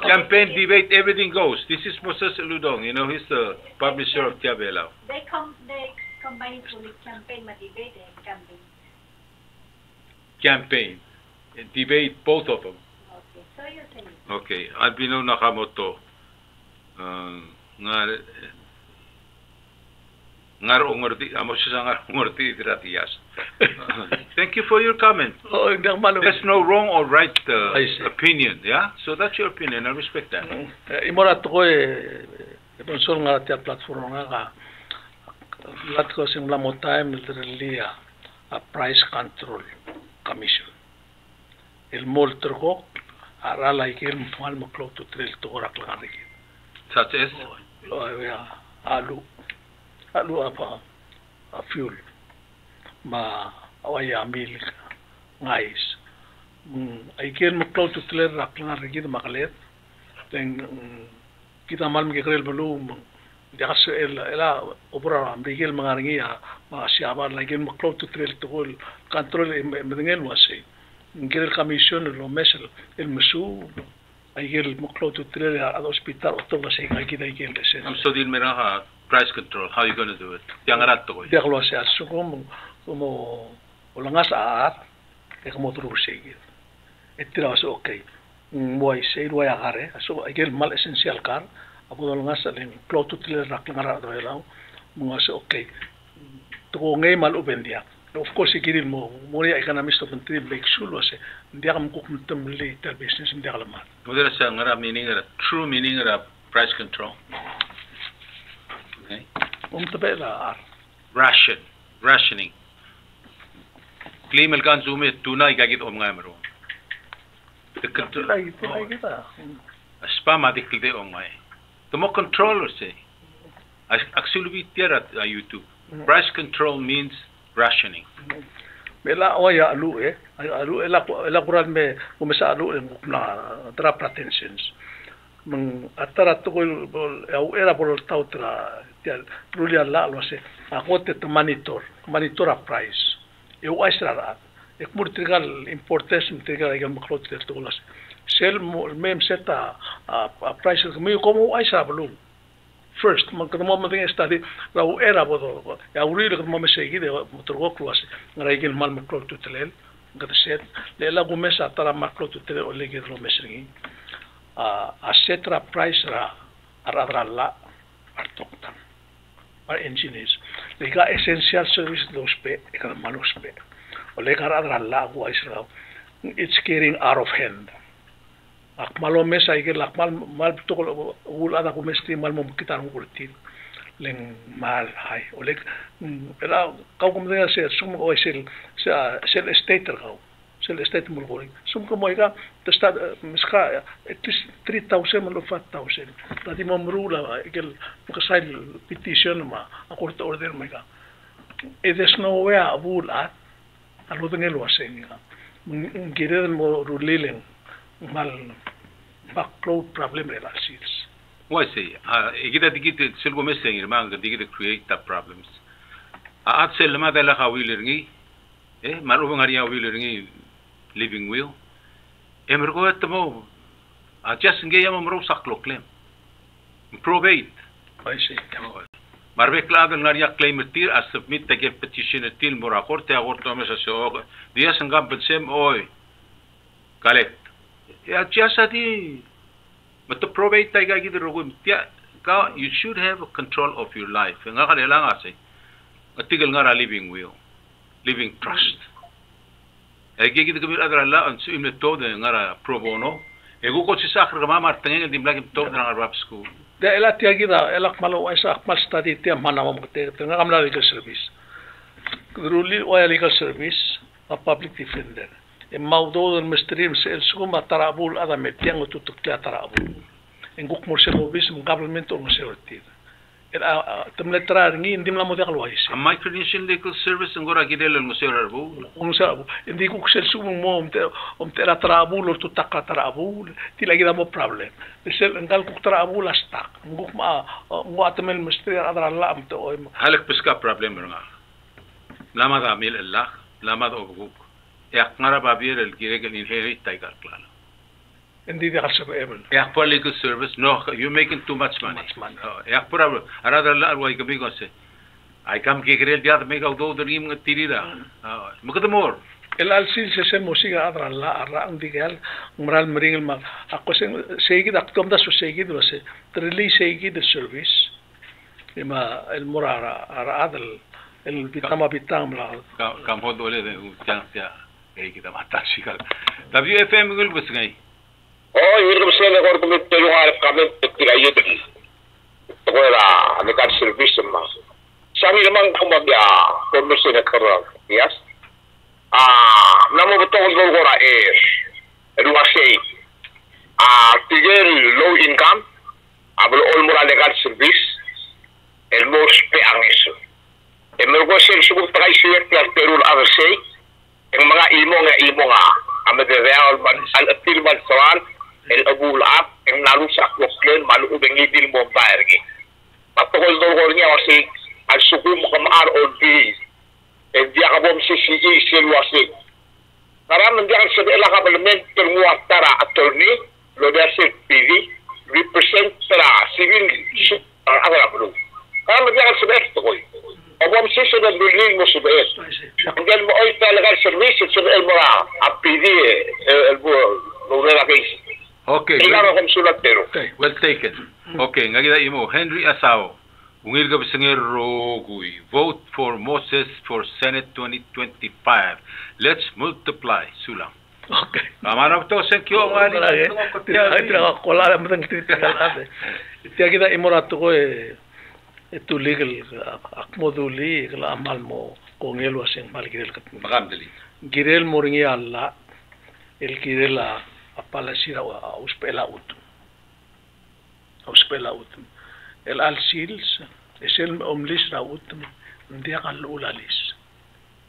Campaign, debate, everything goes. This is Moses Ludong, you know, he's the publisher of Tiabela. They combine it with campaign, but debate and campaign. Campaign, debate, both of them. Okay, so you tell me. Okay, Albino Nakamoto. Thank you for your comment. There's no wrong or right opinion, yeah? So that's your opinion, I respect that. Imorat ko sponsor nga tia platform nga lat ko sing la mo time literally a price control commission. El molter ko ara like el mal mo clock to trail to orak lang rin. Such as? Alu apa fuel ma awaya milk ngais ay ken mo close to clear rak lang rigid makalet then kita mal mgikrel belum dia ela obra amrigel mangaringia ma siaba lagi mo close to clear to control medengel wasi ngirel commission lo mesel el mesu ay gel mo close to clear al hospital otto wasi ay kita gel sen so dil meraha price control, how are you going to do it? Yang rato ko. Dia kalau saya suka como ulangas aat, como terus seguir. Itu raso okay. Muai sei luai agare, so agel mal essential kan. Apo ulangas alin cloud to tiller rak ngara do elau. Mungas okay. To ngai mal ubendia. Of course ikirin mo mori economist of country make sure wase dia kam ko kumtemli ter business dia kalamat. Modera sa ngara meaning era true meaning era price control. Okay. Rationing. Claim kan zoom tuna igagit ngay maro. Spam adikil de ngay. Tumo control se. Actually tiara YouTube. Price control means rationing. Bela oya alu alu ela kuran me kumesa alu na tra pretensions. Atara to era por tautra rulia la lo se agote to monitor a price eu aisra e como trigal importation trigal el macro de to las sel mem seta a price me como aisra blue first man como mo tem study la era bodo ya urilo como me segui de motorgo cluas ngaraigel mal macro to tel gata set le la gumesa tara macro to tel o le que lo mesri a setra price ra aradra la artoktan para engineers lega essential service dos pe e malos pe o lega aradra la agua israel it's getting out of hand akmalo mesa ige lakmal mal to ul ada ko mesti mal mo kitan ko kurtin leng mal hay o leg era kau como debe ser sumo o sel stater kau sel state mo ko sum ko moiga to sta miska at least 3000 mo 5000 tadi mo mrula igel ko sai petition ma a court order mega there's no way abul at alo ngelo asenga ngire mo rulilen mal backload problem relations why say igida digit selgo meseng ma digit create the problems at sel ma dala khawilerngi maru ngariya wilerngi living will. Mergo at mo. Just ngaya mo rusak lo claim. Probate. I see. Marbek lagal ngariya claim tir as submit the petition til mora korte agorto mesa so. Dia sangam pensem oi. Collect. Ya just adi. But the probate taiga gider rogum tia ka you should have a control of your life. Nga kanela nga say. Atigal nga living will. Living trust. Ay gigid kamil adra la an su imne to de nga pro bono. Ego ko si sakr kama martengeng di blagim to na rap school. Da ela tia gida elak malo ay sa akmal study tia mana mo te nga kamla legal service. Ruli o legal service a public defender. E maudo del mestrim se el suma tarabul ada metiang tutuk tia tarabul. Enguk mo se lobis mo government o mo se ortid. Temletrar ngi indim la mo de alwais. A my credential legal service ngora gidel mo se rabu. Un sabu indi ku sel sumo mo te la tarabul o tutak tarabul ti la gida mo problem. Sel ngal ku tarabul astak. Nguk ma mo atemel mestri adra la am to. Halak piska problem nga. Lama da mil Allah, lama da obuk. Yak ngara babir el giregel inherit taigar klala. Indi de alsa able. Yak for legal service no you're making too much money. Yak problem. Arada la arwai kabi ko se. Ay kam giregel dia me ka do rim tirira. Makadamor. El alsil se musiga adra la arra andi gal moral meringel ma ako segi da tom da so segi do se trili segi de service. Ima el morara ara adal el bitama bitam la. Kam ho dole de chance ay kita mata sikal. WFM ngul bus ngai. Oh, ini bisa lekor kami terluar kami tidak itu. Sekolah legal service mas. Sami memang kemudian komisi negara, yes. Namun betul negara ruasai. Tiga low income, abel all moral legal service, el most peangis. Emergosen subuh terakhir siap yang terul avasai, yang mga imo nga, amadreal al atil man soal. El abul ap yang narusak waklen malu ubeng idil mo bayar gi. Patokol dolgornya wasi al sukum kamar olbi. Dia kabom CCE silwasi. Karena menjangan sebelah kabelmen termuatara attorney lo dia PV represent tera civil agak belum. Karena menjangan sebelah tokoi. Abom CCE dan building mo sebelah. Kemudian mo oy legal service sebelah mora APD el lo relagasi. Okay. Well taken. Okay, ngagida imo Henry Asao. Ungir ka bisangir rogui. Vote for Moses for Senate 2025. Let's multiply sulang. Okay. Kamana to thank you ngani. Tira kola matang tira. Tia kita imo rato ko itu legal akmoduli kala amal mo kongel waseng mal girel kat. Makamdali. Girel moringi alla el girela apala sira uspela ut el alsils es el omlis raut ndia kan ulalis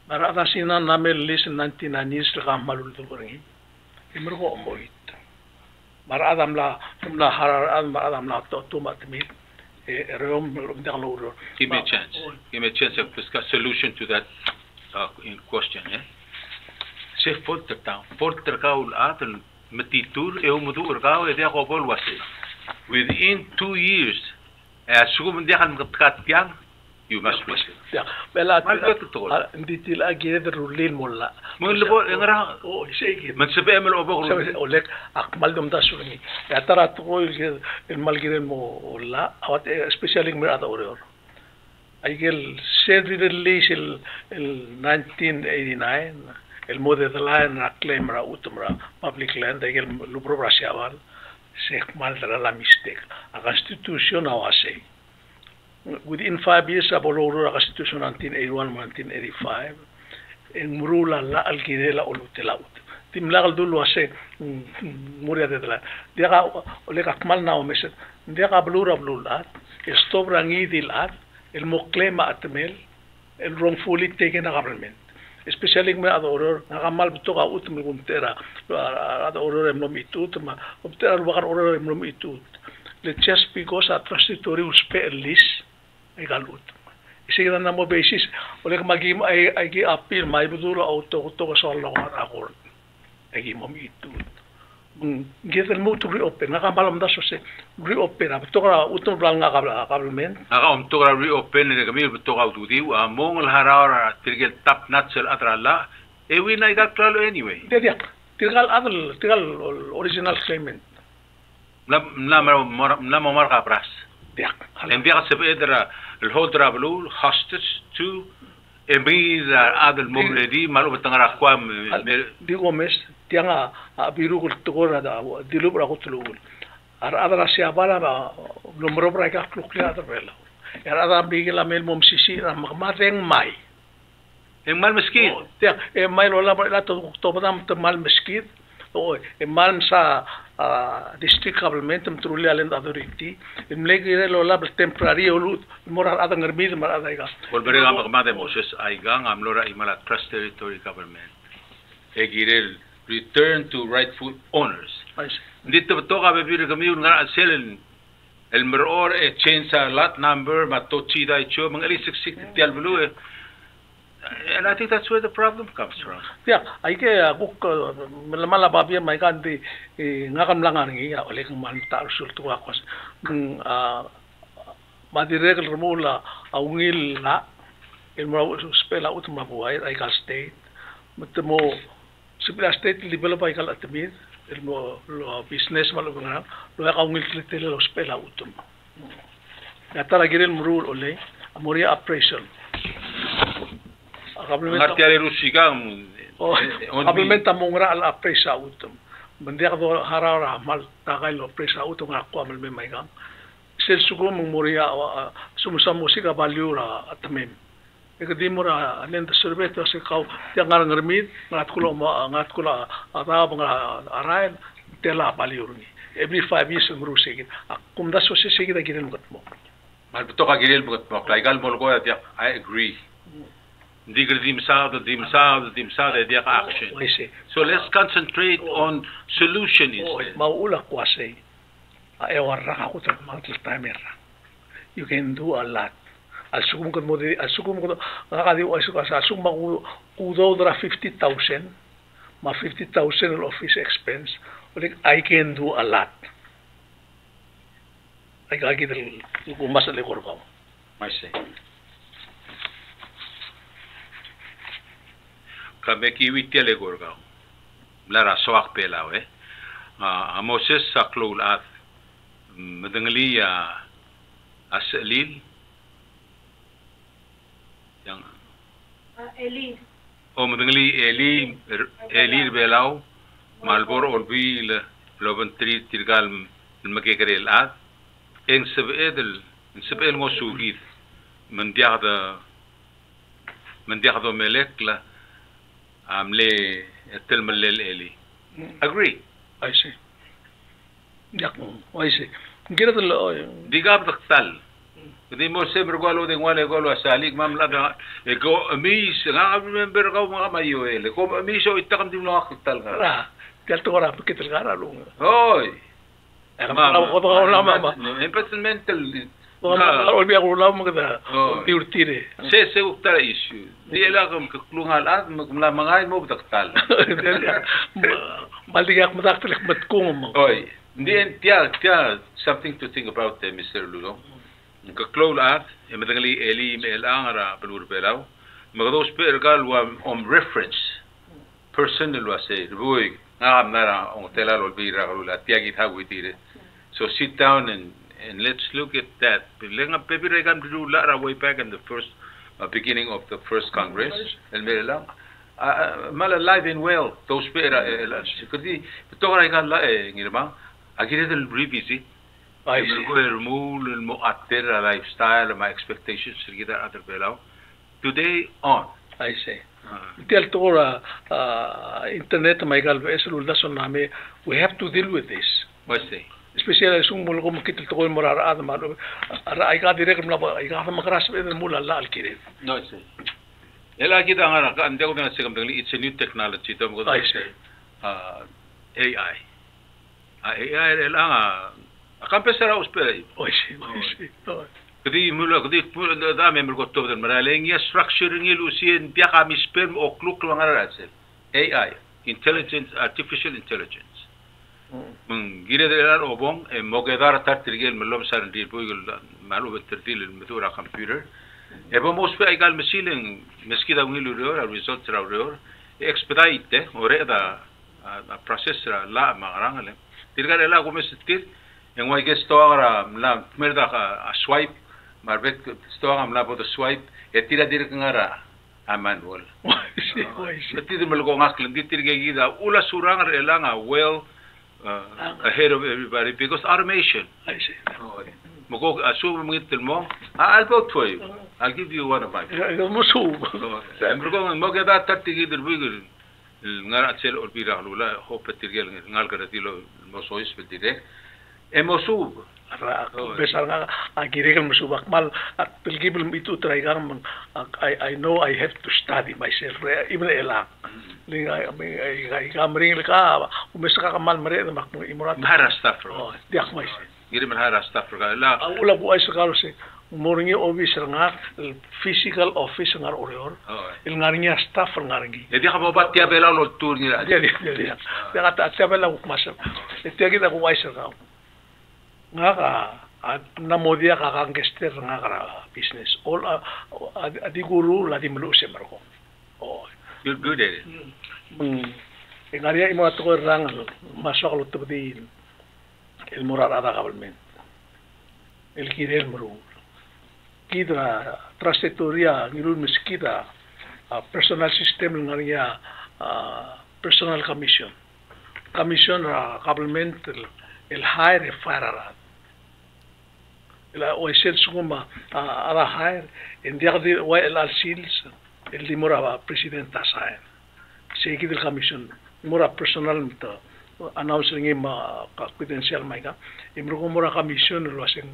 marada sina namel lis nantiнаnis ramalul turingi imro moit marada mla harar marada mla to matmi rom ndia lo. Give me a chance of discuss solution to that in question, eh? Say filter down kaul atel metitur mudur kau dia kobol wasi. Within 2 years, sugum dia kan mengatakan you must wasi. Ya, bela hindi tila gire rulin mola. Mulbo engra segi. Man sebe mel obog. Olek akmal dum dasuni. Ya tara to el malgire mo la awat especially mirada oror. Aigel said release el 1989 el modelo de la claim ra utumra public land el lubro brasiaval se mal la mistake a constitution awase within 5 years aboloro a constitution 1981 1985 en murula la alquirela o lutelaut tim lagal dulu ase muria de la dia ole kakmal na o meset dia blura blulat estobrangi dilat el moclema atmel el wrongfully taken a government especially me adoror nagamal bitoka utmi guntera adoror emnom itut ma obtera lugar oror emnom itut le just because a transitory uspelis egalut isigan na mo basis ole magim ay appeal may buduro auto to so lo akor agi mami itu kita mau tu reopen ngaka malam dah sose reopen apa tu kalau utur belang ngaka government ngaka tu kalau reopen ni kami betul kau tu diu mong harar tirgal tap natsel atralla ewi na ikat klalo anyway dia tirgal original claimant na marka pras dia en dia sebedra الهودرا بلول hostage to emida adel momledi malu betangara kwa di gomes tianga biru kul togora da dilu bra kutulul ara siapa la nomor bra ka kluklia da bela ara bigila mel mom sisi magmateng mai en mal mesquid tia mai lo la to badam mal mesquid o mal sa district government truly alend authority imlegire lo la temporary ulut moral ada ngermid mar ada ga volverga magmade moses aigang amlora imala trust territory government egirel return to rightful owners dito toka bebir kami nga selen el meror change lot number matochi dai cho mangali 660 tial bulu and I think that's where the problem comes from. Yeah, I ke aku mala babia mai kan di ngakam langan ngi ya oleh kang tar sul tu aku madirek remula aungil la el mo spela utma buai ai ka state mutmo sipla state level pa ikal atmid el mo business malu ngana lo ka aungil tele lo spela utum ya tara girel mrul oleh amoria appraisal Ngartiari Rusika Obviamente mongra al presa utum. Bendia do harara mal tagay lo presa utum ako amal me maigang. Sel sugo moria sumusa musika valuera atmem. Ekadi mura alen survey to se kau tiangar ngermid ngat kulo ara bang arain tela valuerni. Every 5 years ngurusegin. Akum da sose segida giren gotmo. Mal betok agirel gotmo. Laigal molgo ya I agree. Digger dimsad dia action. So let's concentrate on solution instead. Maula kwase. Ewarra ko ta mantel timer. You can do a lot. Asugum ko modi asugum ko ngakadi asugum ko udodra 50,000 ma 50,000 office expense. I can do a lot. I got it ko masale korbaw. I see. Kami kiwi tiale gorgao, lara soak pelau Moses saklul at mendengali aselil yang Eli. mendengali Eli belau malbor olbi lobentri tirgal makekerel at en sebedel ngosugit mendiagdo melek la amle telmalel Eli. Agree. I see. I see. Gira lo digab taktal. Kadi mo se bergalo de ngwale galo asalik mamla da ego amis nga member ka mga mayo ele. Ko amis o itakam dim lo taktal ka. Ra. Tel to ra pakitel gara lo. Hoy. Ma ko to la mama. Environmental olbi ako lang magda tiurtire se uktara issue di elagam kaklungal at magmangay mo taktal maldigak mataktelik matkung mo oy hindi tiya something to think about Mr. Lulo kaklol at madangali Eli melangara pelur pelaw magados pergal wa reference personal wa say boy ngam nara on telal olbi ragula tiagit hagwitire so sit down and let's look at that. Way back in the first beginning of the first Congress, el Mela, mal alive and well. Those pera, kadi betul kan la ngirma. Akhirnya del revisit. I remove mo atter lifestyle, my expectations, kita other belau. Today on. I say. Tell Tora internet my gal esul dason name. We have to deal with this. What say? Especially sung mul ko makita to ko morar ad maru ay ka direct na ba ay ka makaras be mula la alkire no say ela kita ngara ka ande ko na sigam dali it's a new technology to mo AI ela akampesara uspere kadi mula da member ko to den maraleng ya structuring ilusien dia kami sperm o kluk ngara AI intelligence, artificial intelligence. Gira de la obong e mogedar tartirgel melom sarndi bugul malu betertil المثورة computer. Ebo mospe aigal mesiling meskida ngilu reor result ra reor expedite ore da process ra la magarangale. Tirga la gomestir en wai gestoara la merda a swipe marbet stoara la bod swipe e tira dir ngara amanual. Betir melgo ngaklen ditirge gida ula surang relanga well ahead of everybody because automation. I see. Moko asu mengitil mo. I'll vote for you. I'll give you one of my. Musuh. Mergo moga da tatigi del bugul ngara tsel orbira lula hope tirgel ngal garatilo mosois betire. Emosu besar nga agirigel musuh bakmal at pilgibel itu traigar I know I have to study myself even elang. Linga kamring ka umesa ka mal mare mak imurat mahara staffer. Diak mais. Giri mahara staffer la. Ula bu ay sakalo se moringi officer nga physical office nga orior. Il ngaringa staffer ngaringi. Jadi ka babat tiya bela lo tour ni. Jadi. Dia kata tiya bela ku masuk. Tiya kita ku waiser ka. Nga ka namodia ka gangster nga ka business. All adi guru la di melu se marko. You're good at it. Ngaria imo ato ko rangal masuk lo tebdi el moral ada government. El kirel meru. Kidra trasetoria ngirul miskida personal system ngaria personal commission. Commission government el hire farara. La oesel suguma ada hire en dia de el alsils el dimora presidenta saen. Segi del commission mora personal mita announcing ma confidential maiga imro mora commission lo asen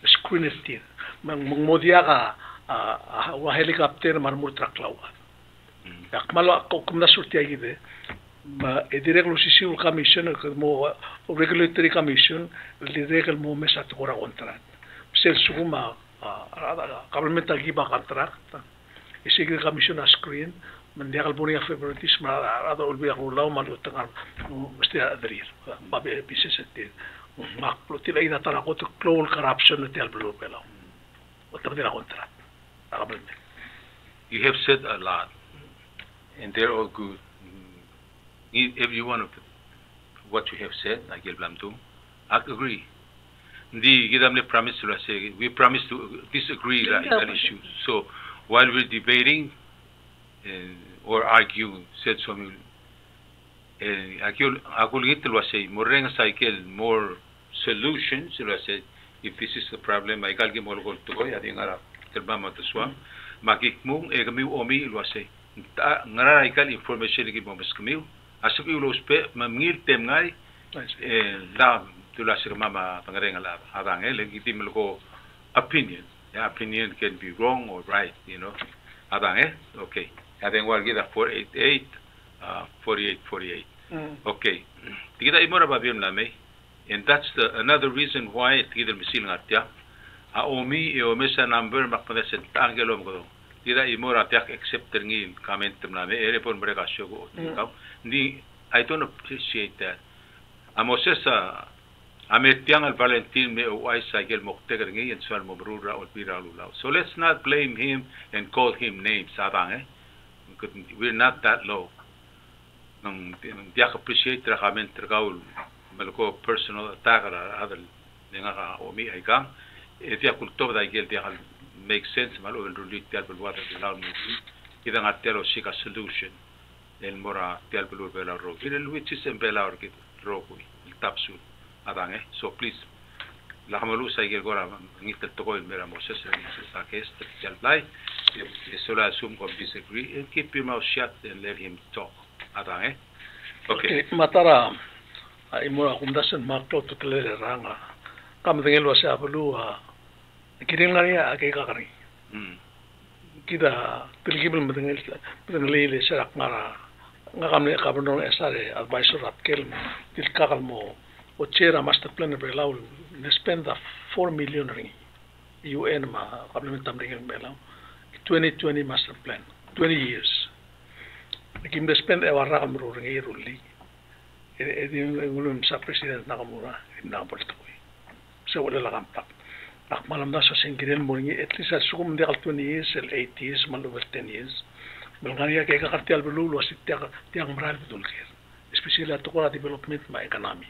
screener modia ka wa helicopter marmur traklawa yakmalo ko kumna surti agide ma edirek lo sisiul commission mo regulatory commission liderek mo mesat ora contract sel suguma government agi ba contract isig commission screen mendiakal punya favouritis ada ulbi aku lau malu tengah mesti adrir babe bisa setir mak lo tila ina tara ko to clone corruption no tel blu pelo otra de la contra You have said a lot and they're all good. Every one of what you have said I give them to I agree. Di kita mesti promise to say we promise to disagree on issues. So while we're debating or argue, said some. Aku lihat lu say moreng cycle more solutions. Lu say if this is the problem, I can give more gold to go. Ada ngara terbama tu suam. Makikmung kami omi lu say. Ngara ikal information lagi bombas kami. Asap iu lu spe mengir tem ngai. La tu la sir mama pangareng ala. Ada ngai lagi tim lu ko opinion. Yeah, opinion can be wrong or right. You know. Ada ngai okay. I think we'll get a 488, 48. Okay. Kita imora babim lame, and that's another reason why kita misil ngatya. Aomi eomesa number makpanasen tangelo mo. Kita imora tiak accept ngil comment lame. Ere pon mereka syogo. I don't appreciate that. Amosesa ametiang al Valentin me uai sagel mokteger ngi en swal mobrura ol piralulau. So let's not blame him and call him names. Sabang we're not that low. Dia appreciate rakamen tergaul melko personal attack or other denga omi aigang. Dia kulto da gel dia make sense malo en rulit dia belwata dilaw ni. Kita ngatelo sika solution. El mora dia belur bela ro. Kita which is en bela or kit ro kui el tapsul adange. So please la hamalu sa gel gora ngit to ko mera moses sa kest dia lai. So I assume we disagree and keep your mouth shut and let him talk. Okay. Matara, imura kumdasan makto tutlere ranga. Kam dengelo sa bulu kiring ngaya ake kakari. Kita pilgibel mdengeli serak ngara ngakamne kabrno esare advisor atkel til kakal mo ochera master plan belau ne spend 4 million ring UN ma kablementam ring belau 2020 master plan 20 years Kim despend warra kamru ngi rulli. Edi ngulum sa president na kamura na boltoy. So wala la kampak. Nak malam na sa singkiren mo ngi at least sa sukum de 20 years, 8 years, man over 10 years. Belgania kay kakartial belulu asit tiang maral betulkir. Especially at ko development ma economy.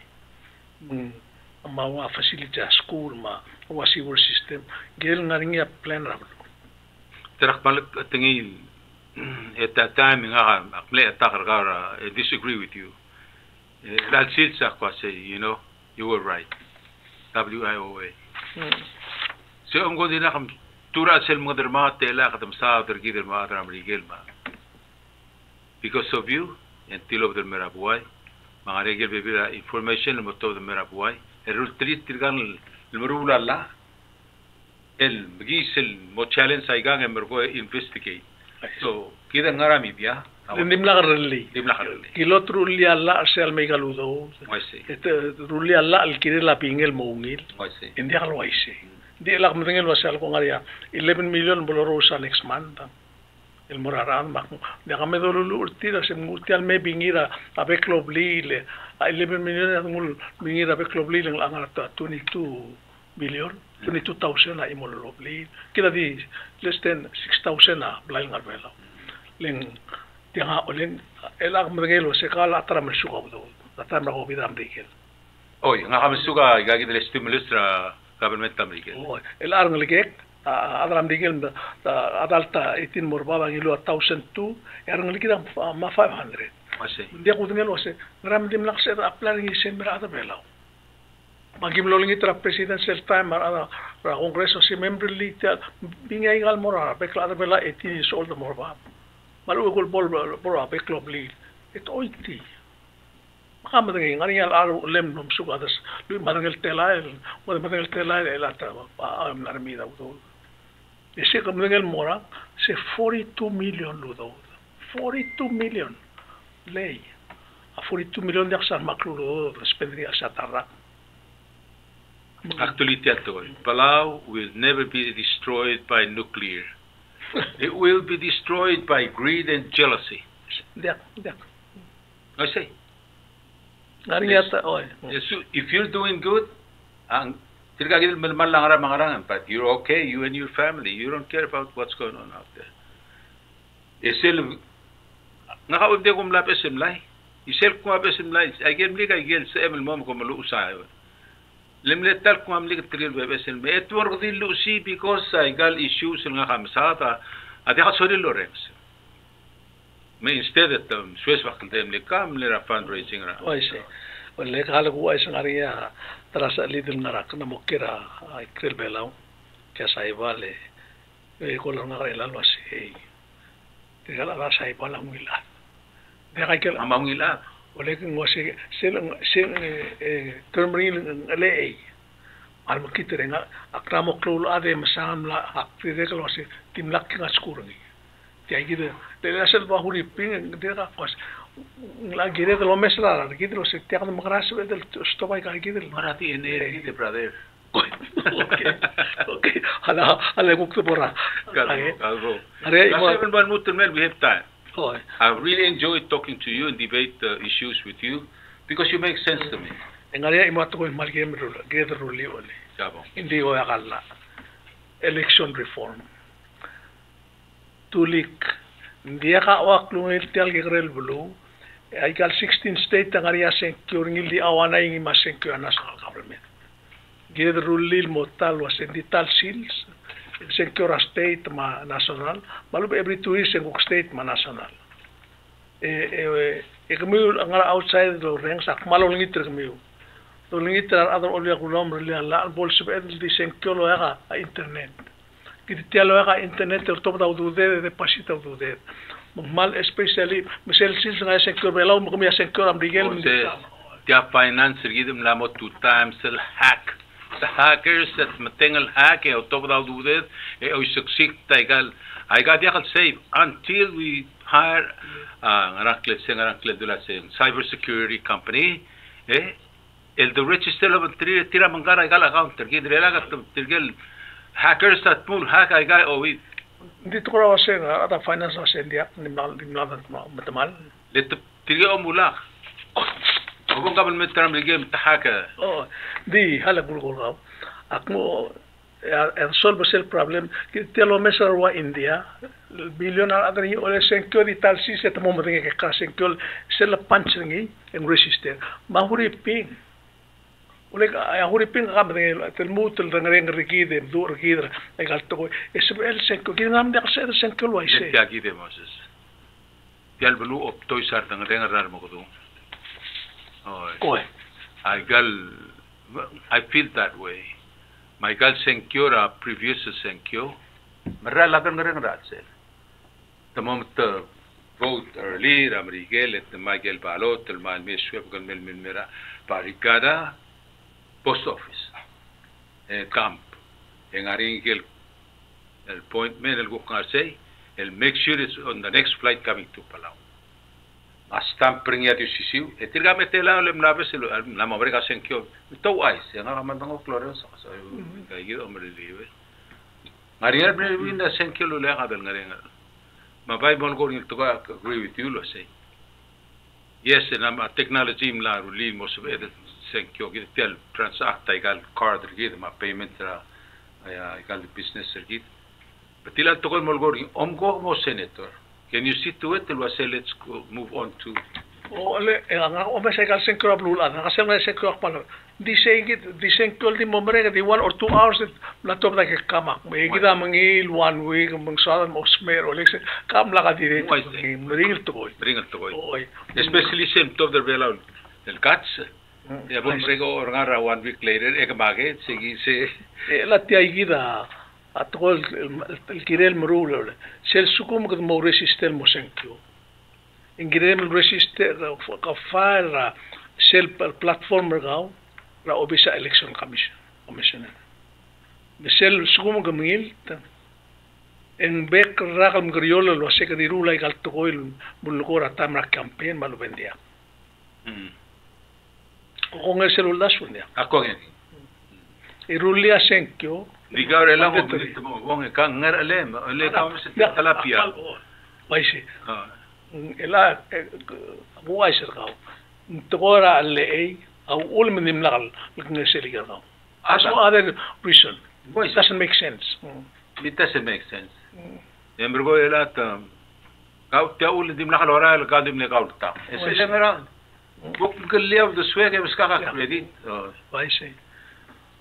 Ma facility school ma sewer system. Gel ngaringi plan ra. Terak balik tingil at that time I disagree with you. That's it, say, you know, you were right. WIOA. So I'm going to come to sell mother mate like them south or give them mother Amerigelma. Because of you and till of the Merabuai, Maregel Bibira information about the Merabuai, a rule treat Tirgan Merula La El Gisel Mo challenge I gang and Mergo investigate. So, Kida Naramidia. Dimla rally. Kilo trulli alla sel megaludo. Trulli alla al kirela pingel mongil. India alwaise. Di la mengel wasal ko ngaria 11 million bolorusa next month. El moraran mak. De kami dulu urtira se multial me bingira abe club lile. 11 million ngul bingira abe club lile ngata 22 million. 22,000 na imolo lile. Kila di less than 6,000 na blail ngarbela. Ling tianga oleng elak mengelo sekala atram suka betul atram ko bidam dikil oy nga kami suka gagi del stimulus ra government tamrikil oy elar ngelik atram dikil adalta 18 morbaba ngilo 1002 yar ngelik ma 500 mase dia ko ngelo se gram dim lakse apply ngi sember ada belaw magim lolingi tra presidential time ra congreso si member league bingay gal mora bekla ada bela 18 years old morbaba malu ko bol ape club league ito oiti makam dengan ngani al lem nom suka das lu madangal telail elata army da udol ese kam dengan mora se 42 million ludo 42 million lei a 42 million dak san makludo spendria satara actually Palau will never be destroyed by nuclear. It will be destroyed by greed and jealousy. Yeah. I say. If you're doing good, but you're okay, you and your family, you don't care about what's going on out there. Nakawag kong lapis simlay. Isel kong lapis simlay. Agam liga igel sa emel mom kong maluusayo. Lemletal kung amli katril bebesen be etwar ko din lusi because I got issues nga kamsata ati ka sorry Lorenz me instead at Swiss bakal le kam le fundraising ra oi se wala kala ko ay sangaria trasa lidil narak na mokira ikrel belaw kaya sa ibale ko lang nga kailan wasi tigala ra sa ibala ngila de kay amangila wala kung wasi sel termrin le al makita nga akramo klolo ade masam la akti ko wasi timlak nga skurangi tiay gida de la sel ba huri ping de ka pas la gire de lo mesla gida lo se tiak de magras del stopa ka gida marati ene gida brother okay hala gukto bora algo are ban mutul we have time. I really enjoyed talking to you and debate issues with you because you make sense to me. Engaria imato ko malgem rule, get rule oli. Jabo. Hindi ko yakala. Election reform. Tulik. Hindi ka awak lungil tial gigrel bulu. Ay kal 16 state tangaria senkyo ngili awana ingi masenkyo national government. Get rule motal was indital seals. Secure state ma national, malu every 2 years secure state ma national. Kami ang outside the ranks ak malu lingiter kami. To lingiter other olya kulam relia la bol sebe di secure lo ya internet. Kiti tialo ya internet to top da udude de pasita udude. Mal especially misel sis nga secure belaw mo kami secure am digel. Dia finance gidim la mo 2 times el hack. The hackers that matengal hack o top da udude o succeed taigal. I got safe until we hire Ranklet cybersecurity company. El the register of tira mangara gal account. Tirgel hackers that pull hack I got Dito ko raw siya ata finance sa India nimladan matamal. Let tiga mulak. Obong kabel metram ligem tahaka. Oh, di hala gulgol akmo solve sel problem telo mesar wa India bilionar adri ole senkyo di tal si set mo mringe ke ka senkyo sel punch ngi en resistor mahuri ping ole ka huri ping ka mringe tel mutul ngare ngri de dur kidra e galto esbel senkyo kinam de se senkyo wa ise ya gide moses yal belu op toy sar ngare ngar mo ko oh I feel that way. My gal senkyo ra previous senkyo marra lagan ngare ngatse the moment the vote early ramrigel et Michael Balot el man mesweb con mel mera paricada post office camp en aringel el point men el gukase el make sure it's on the next flight coming to Palau astam pringia tu sisiu etirga metela le mnaves la mobrega senkyo to ais nga mandang klore sa sa kayo omre liwe Maria Brewinda senkyo le gadel ngarenga ma vai bon go ni to agree with you lo say yes and am technology mla rulin mo se senkyo git tel transact igal card git ma payment ra ya igal business git betila to go mo go omgo mo senator. Can you see to it? Let's move on to. Ole, o me sekal senkro blula, na kasem na senkro palo. Di senkro di momrega di 1 or 2 hours la top da ke kama. Me gida mangil 1 week mang sadan mo smer ole se kam la ka dire. Mringil to boy. Especially sem top der vela el cats. Ya bon prego orgara 1 week later ek mage segi se la tia gida atol el kirel mrul sel sukum kad mo resistel mo senkyo ingirem resistel ka fara sel platform gao ra obisa election commission de sel sukum gamil en bek rakam griolo lo se kad irula igal toil bulgora tamra campaign malu bendia con el celular sunya akogen irulia senkyo Digaw lang mo wong ka ngar alem le ka se talapia paise ela buai sergao togora le au ul min nimlagal lukne seligao as no other reason it doesn't make sense it doesn't make sense embergo ela ta ka ta ul dimlagal ora ka dimle ka ulta ese ngara bok gelev de swege beska credit paise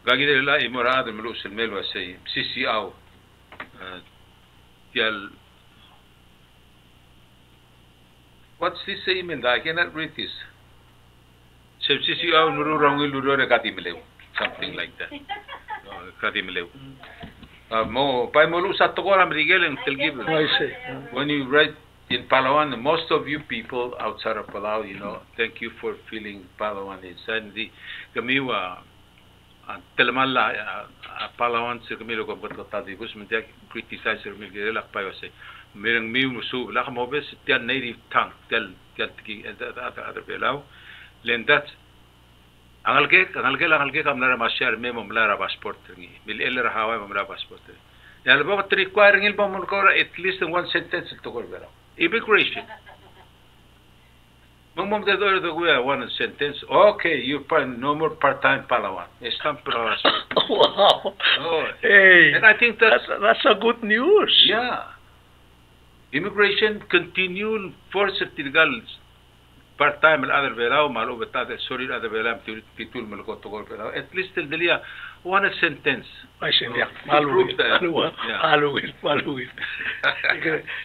Gagide la imorada melus el melo sei CCO tial what's this say mean I cannot read this CCO nuru rangil nuru rekati meleu something like that rekati meleu mo pai molu satogora mrigel en telgib when you write in Palawan most of you people outside of Palau you know thank you for feeling Palawan inside the kamiwa Telemala Palawan sir kami logo buat kata di bus menjadi criticize sir kami gila payo se mereng miu musu lah kamo bes tian native tongue tial tiki ada belau lendat angal ke kam nara masyar me mamlara passport ngi bil eller hawa mamlara passport ya lebo require ngil pamon ko at least in one sentence to ko belau immigration Mom de do the one sentence. Okay, you find no more part-time Palawan. It's time for us. Wow. Hey. And I think that's a good news. Yeah. Immigration continue force tirgal part-time other velao malo betate sorry other velam titul malko to velao at least el delia one sentence. I say yeah. Maluil.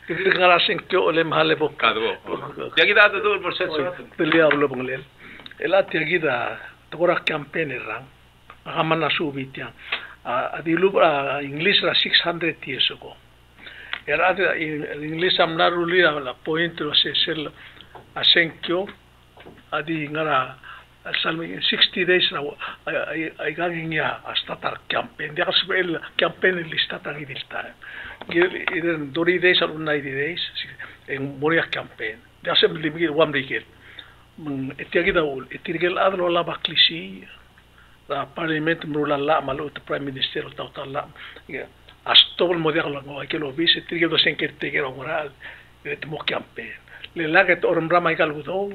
Que ngara senkyo ole mahale bok. Kadwo. Yagida do por senso. Delia hablo bonglen. Ela tiagida togora campaign rang. Agamana subitia. Adilu English ra 600 years ago. Era English amna ruli la point lo se sel asenkyo adi ngara salmi 60 days na ay gaginya startar campaign dia kasbel campaign listata gidilta iden 30 days or 90 days en moria campaign dia se limigi wamrikel etiagida ul etirgel adlo la baklisi la parliament mrula la malu prime minister tawtala astol mo dia lo que lo vise tige do sen que tige ro moral de mo campaign le laga to ram rama ikal gudo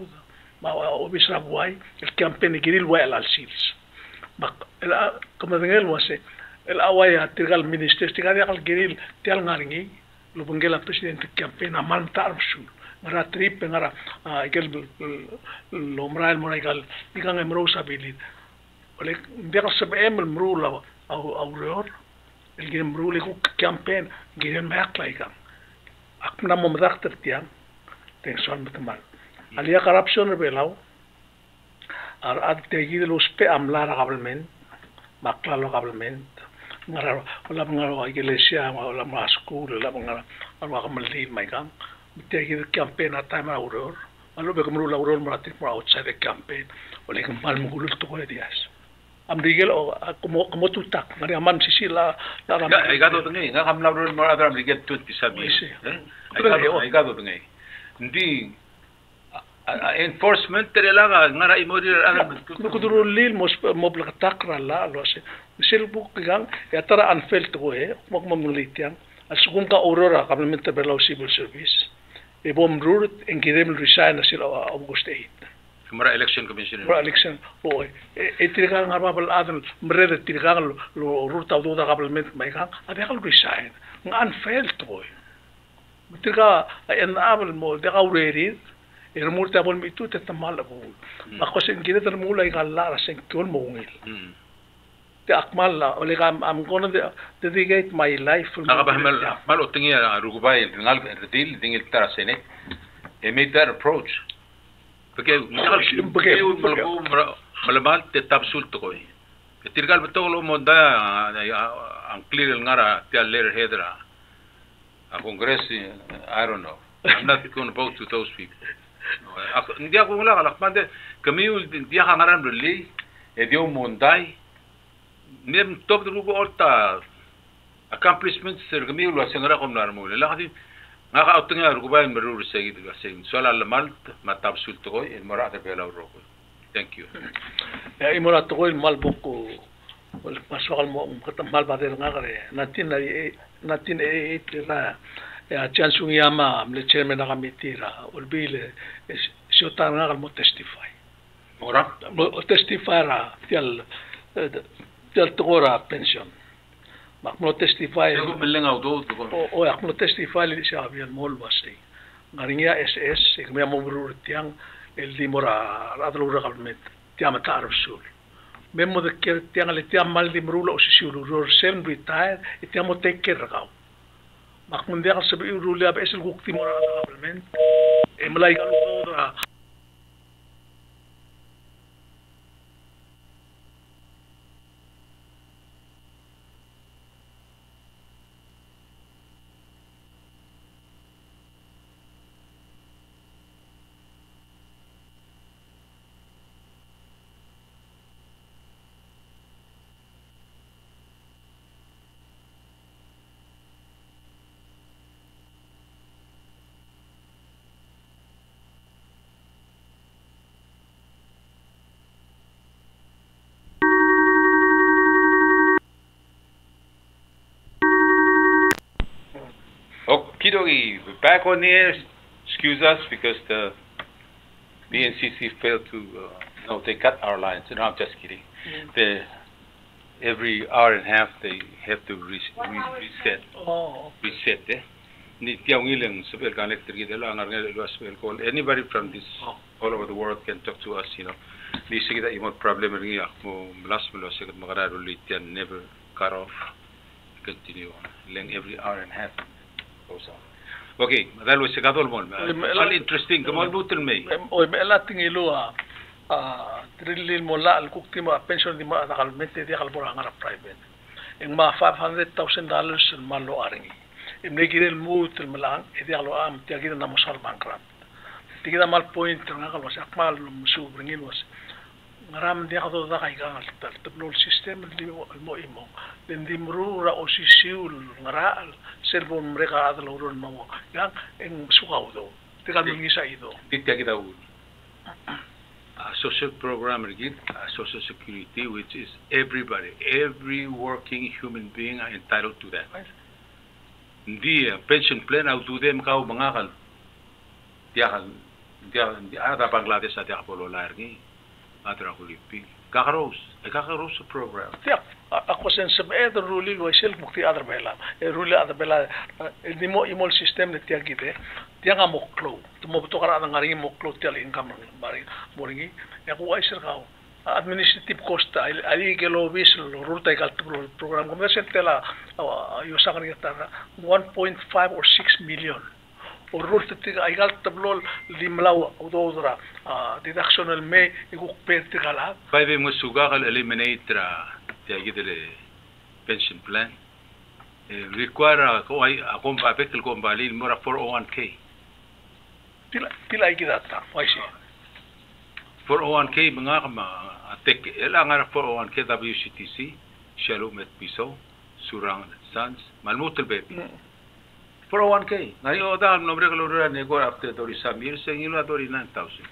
ma o bisra buai el campaign giril wa al sils ma como ngel wase el awaya tirgal minister tigari al giril tel ngaringi lo bungela presidente campaign amal tarmsul ngara trip ngara ikal lo moral moral ikang emro sabili ole dia sabem emro la au reor el game rule ko campaign giren mak laika akna mo madakter tiang teng son matamal alia corruption rebelaw ar ad tegi de los pe amlar government makla lo government ngara wala ngara iglesia wala ma school wala ngara wala kamali mai kan tegi de campaign atama auror alo be kumru la auror maratik mo outside the campaign ole kemal mo gulul to ko dias am rigel o como tu tak ngari amam sisi la ai gado tengai nga kam laurul mo adram rigel tut pisabi ai gado tengai ndi enforcement terelaga ngara imori adram kuduru lil mo blak takra la lo se sil buk gang ya tara anfelt ko mo litiang asugum ka aurora complement below civil service e bom rurt en kidem resign sil August 8 Mara election commission. Mara election. Boy, itigang ngarbabal adal mrede itigang lo ruta do da government mai kang adekal resign. Ngan failed boy. Mitiga en abel mo de gaureri murta bol mitu tetamal bo. Bakosin gida ter mulai galla sen kol mo ngil. Te akmal la ole I'm going to dedicate my life for mal otingi rugubay ngal redil dingil tara senet. Made that approach. Porque malamal te tabsul to koi. Tirgal betul lo monda ang clear ngara te letter headra. A Congress, I don't know. I'm not going to vote to those people. Hindi ako wala kalak mande kami dia hangaran beli edio mondai nem top de grupo orta accomplishments ser kami lo sengara kom narmo la khadi ngaka utenga rukubain merur segid gasing sola malt matab sulto ko en morata pela roko. Thank you. Ya imorata ko mal boko wal paswal mo mal bader ngare natin e tira ya chansung yama le chairman na kamitira ulbile shotan ngal mo testify. Ora mo testify ra tial tora pension. Makmo testify ko melenga do o akmo testify li siya bian mol wasi ngaringa SS ikme mo brur tiang el dimora radlo government tiam tarf sul memo de ker tiang le tiam mal dimrulo o sisul ror sen retire tiam mo take care gaw makmo dia sabi rule ab esel gukti mora government e malai galu do Kidogi, back on the air. Excuse us because the BNCC failed to. No, they cut our lines. No, I'm just kidding. Every hour and a half they have to reset. Reset. Anybody from this all over the world can talk to us. You know, problem never cut off. Continue on. Every hour and a half. Okay, that was secador mon. All interesting. Come on, butel me. Oy, mela tingilu trillion mola al kuktima pension di ma nakalmente di kalbura ngara private. Ing ma $500,000 malo aringi. Imnegirel mut malang edi alo am tiagida na mosal bankrupt. Tigida mal point ngakal was akmal musu bringin was ngaram dia kado da kai gangal tablo system di mo imo den dimru ra osisiul ngaral servo mereka adlo urun mo yang eng sukau do tigal ngisa ido titia kita u a social program again, social security, which is everybody, every working human being are entitled to that. Hindi pension plan au tu dem kau mangakal. Dia ada Bangladesh ada polo largi, ada kulipi. Kakaros program. Tiap ako sen sebe ruli goisel mukti adar bela. Ruli adar bela dimo imol system ne tiak gite. Tiang amoklo. Tumo beto kara adang ngaringi moklo tial income bari moringi. Ya ko aiser kau. Administrative cost ali ke lobis ruta ikal program komersial tela yo sakan kita 1.5 or 6 million. O ruta tiga ikal tablol limlaw udodra deductional me ikuk perte kala. Five musuga kal eliminate tiak gite pension plan. Require ko ay akong papel ko bali mura 401k. Pila ikidata, waisi. 401k mga atek elangar 401k WCTC Shalom met piso Surang Sons malmutul baby 401k ngayon da nombre kalora nego after 30 years ngilo 39,000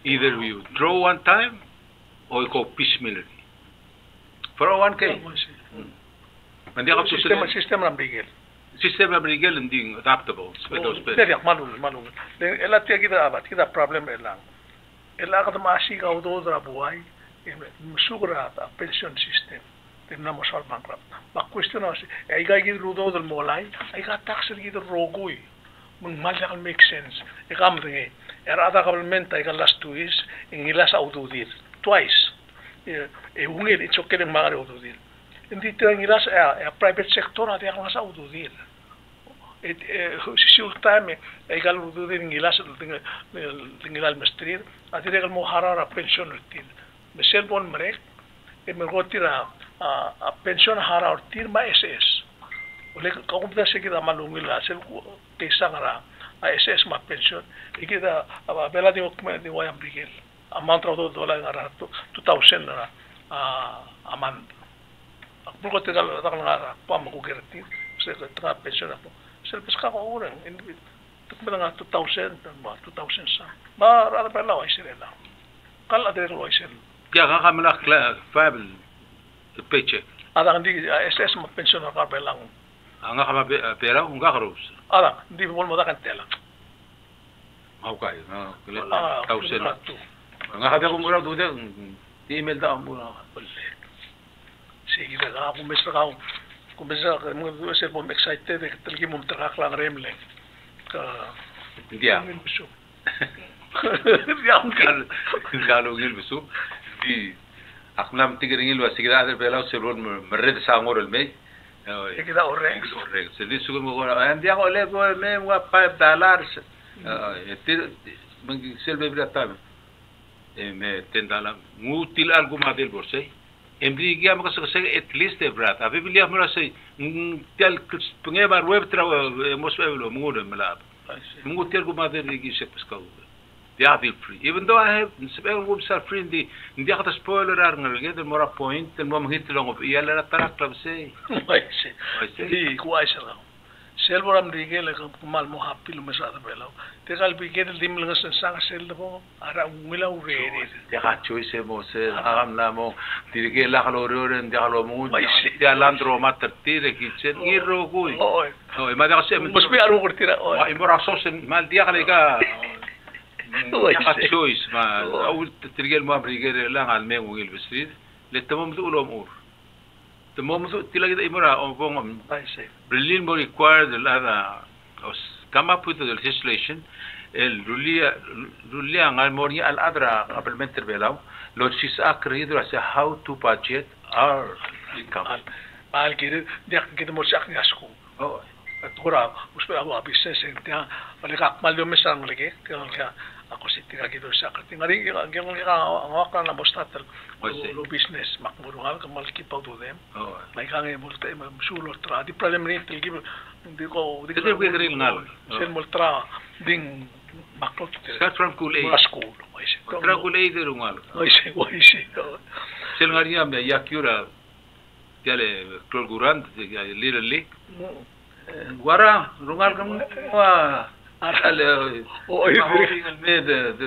either you draw one time or you go piecemeal 401k mandi ako sistem rambigel sistem rambigel hindi adaptable tidak malul ela tiya kita problem elang ela ka tamasi ka udo dra buhay sugra ta pension system timna mo sal bankrupt ba question os ay ga gi rudo del molay ay ga tax gi do rogui mung malak make sense e kam ringe era ada government ay ga last 2 years in ilas aududir twice e ungel icho kelen magare aududir hindi tang ilas a private sector ate ang sa aududir short time ay gal aududir in ilas tinggal mestrir ate regal mo harara pension tin mesel bon merek e mergotira a pension hara ortir ma SS ole ka kumda se kita malungila sel ke sangara a SS ma pension ikida bela di di wayam brigel amount of dollar ngara 2000 amount ako ko tegal ngara pa mo ko gerti se ka pension ako sel peska ko orang ini tukmela nga 2000 sa ba ara bela wa isirela kala de lo isel ya ka kamala fable paycheck. Ada hindi SS mo pension na karbe lang. Anga kama pera unga karus. Ada hindi mo mo dakan tela. Okay, tausen. Anga kada ko mura dude email da mura. Sige da ako mesra ka. Kumisa mo se mo excited de talgi mo trakak lang remle. Ka dia. Dia kalau ngilbisu di aku nam tiga ringil wasi kita ada belau sebelum mered sangor elmei. Kita orang. Jadi suka mau orang dia oleh gua me gua $5. Itu mungkin selbe berapa? Me $10. Ngutil algo madel borsai. Embri dia maka sekali at least berat. Tapi bila merasa tial pengebar web trawa moswe lo mungudan melab. Mungutil algo madel lagi sepeskau. Dia feel free. Even though I have sebagai website free hindi ako spoiler ngalagay del mora point del mo mahit lang of iyala na tarak club say. Waisi. Di kuai sa. Selboram rigel ko mal mo happy lo mesada belaw. Tegal bigel dim lang sa sang sel mo ara ngila urere. Dia ka choice mo se agam na mo dirigel la kalororen dia kalo mo dia landro matertire kitchen ngiro kuy. Oy. Oy mada kasi musbi aru kurtira. Oy mora sosen mal dia kalika choice ma أول ترجع ما بريجر لا على الماء ويل بسريد للتمام ذو الأمور تمام ذو تلاقي ده إمرأة أو بوم برلين مو required هذا come up with the legislation الرولية عن موري الأدرى قبل ما تربيلاو لو شيء أكره يدرس how to budget our income mal كده مرشح ناسكو تقرأ مش بقى أبو بيسنس أنت ولا كمال يوم مثلا ولا كي ako si tiga gitu sakit ngari ngari ngawak na bostatel lo business makmurungal kamal kipaw to them like ang multa musulo tra di problem ni tilgi di ko di ko gari ngal sen multra ding makot start from cool age school tra cool age rungal oisi sen ngari am ya kyura tiale klolgurant little wara rungal kam wa The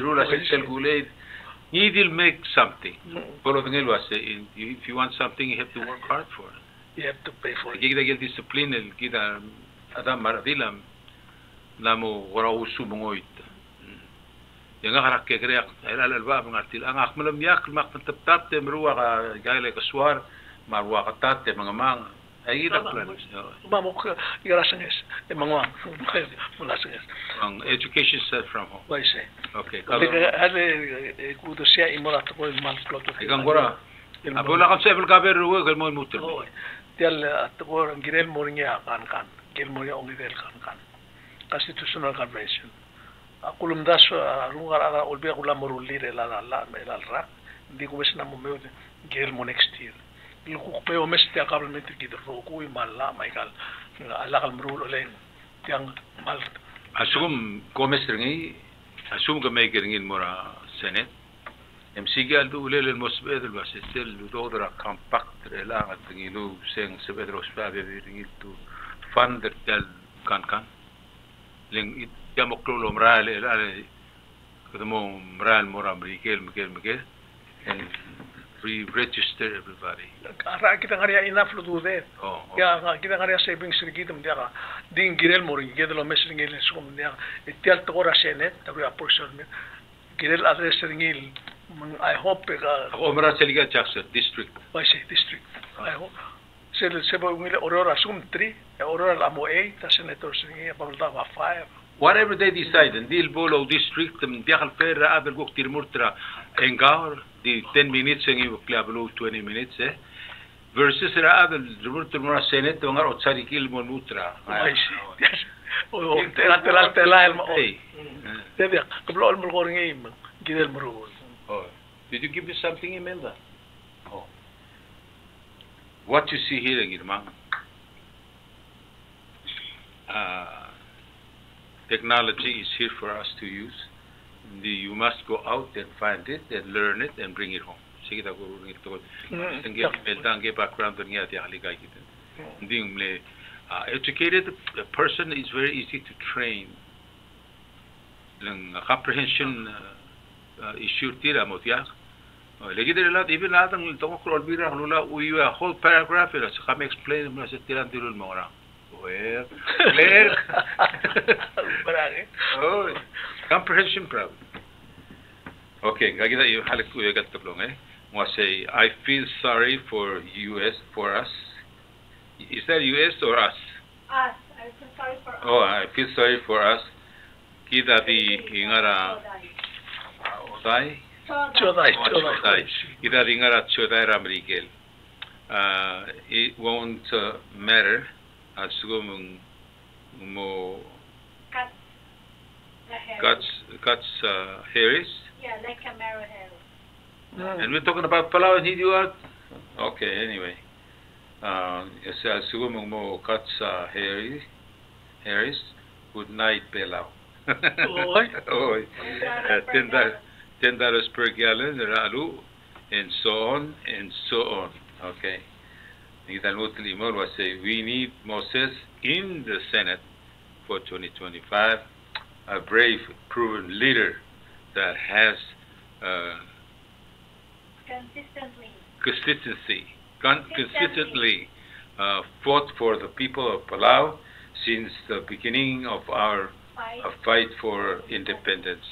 rule as Shell Gulay, he'll make something. If you want something, you have to work hard for it. You have to pay for it. Kita discipline, kita ada maradilam, namo warau sumongoit. Yang ngarak kekreak, elal alba mengartil. Ang akmalam yak mak pentap te meruah ka gaile kaswar, maruah katat te mangamang. Ay ira plan. Mamok irasangis, mangwa, mulasangis. Ang education set from home. Why say? Okay. Kalau ada kudu sia imorat ko mal kloto. Ikan gora. Abola kam sevel kaber ruwe kal mo muter. Tial atko girel moringa kan. Gel moringa ongirel kan. Constitutional convention. Akulum das rungar ara olbi akulam morulire la rap. Di ko besna mo meu gel mo next year. Luku peo mesti akablement kita roku malla maikal. Ala kal morul olen. Tiang mal. Asum Gomez ringi, asum gamay ringin mora Senate. MCG aldo ulel el mosbed el basistel ludodra compact relangat ngilu seng sebedro spabe ringil tu fund del kan ling jamoklo mral el ale kamo mral mora Miguel and re-register everybody. Ara kita ngaria enough lu dude. Ya kita ngaria savings kita mendia ding girel mori gedelo mesringil sum mendia itial tora senet tabi apportion girel address ringil I hope Omra Seliga Jackson district. Why say district? I hope sebo ngile Aurora sum 3 Aurora amo 8 ta senators ringil balda 5. Whatever they decide, and deal bolo district, diakal ferra abel gok tirmurtra engaur di 10 minutes ngi klablo 20 minutes versus ra abel tirmurtra senate ngar otsari kil mon mutra. I see. Yes. Oh, tela el mo. Tebia, kablo al mo ngi gidel mo. Oh. Did you give me something, Imelda? Oh. What you see here, Girma? Technology is here for us to use. You must go out and find it and learn it and bring it home. Sige ta ko ngito. Tangi Imelda background niya ti haligay kita. Hindi educated person is very easy to train. Lang comprehension issue tira mo tiyak. Lagi din lahat even lahat ng tungkol kung albira nula uyu a whole paragraph ila sa kami explain mo sa tiran tilul mo ora. Well, clear. Oh, comprehension problem. Okay, gagita yung halik ko yung gatablong Mo say I feel sorry for us. Is that US or us? Us. I feel sorry for us. Oh, I feel sorry for us. Kita di ingara Oday. Chodai. Kita di ingara Chodai Ramrigel. It won't matter. Asugo mo cuts Harris. Yeah, like Camaro Harris. And we're talking about Palau and Hidiwat. Okay, anyway. Asugo mo cuts Harris. Good night, Palau. Oy. $10 per gallon, ralu, and so on. Okay. We need Moses in the Senate for 2025, a brave, proven leader that has consistently fought for the people of Palau since the beginning of our fight for independence.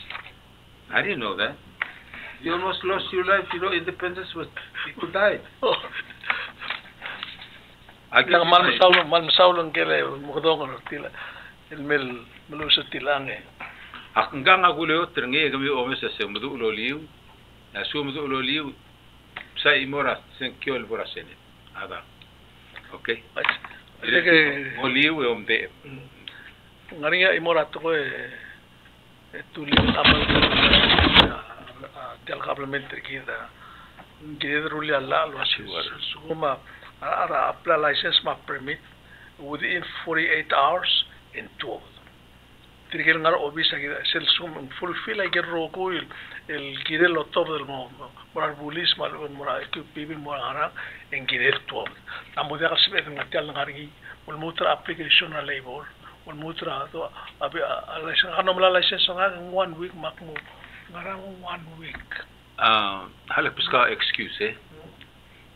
I didn't know that. You almost lost your life. You know, independence was people died. Mal masaulong kele mukdong tila el melusa tilange. Hanggang agulo trengi kami omes sa mudu loliu. Na mudu loliu sa imora sen kiol bora senet. Ada. Okay. Loliu omde. Ngaringa imora to ko tuli amal del complementary kita. Kita ruli Allah lo suma apply license ma permit within 48 hours in 12. Tirigel ngar obisa kita sel sum fulfill ay roko el girel lo top del mo moral bulis mal moral people mo ara en girel 12. Amo de kasbet ngatial ngari mul mutra application na labor on mutra to abi license ano mala license nga 1 week makmo ngarang 1 week Halak piska excuse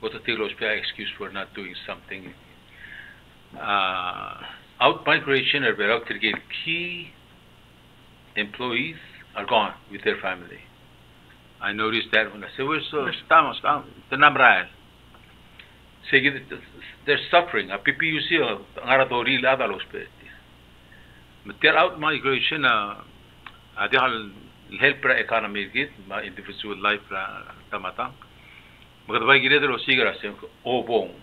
what a tilos pia excuse for not doing something out migration are very out key employees are gone with their family. I noticed that when I said, "We're so estamos the namrael." Say they're suffering. A PPUC ngaradori lada los peti. But they're out migration. Adihal help pra economy git ma individual life pra tamata. Magdabay gire de los sigras o bon.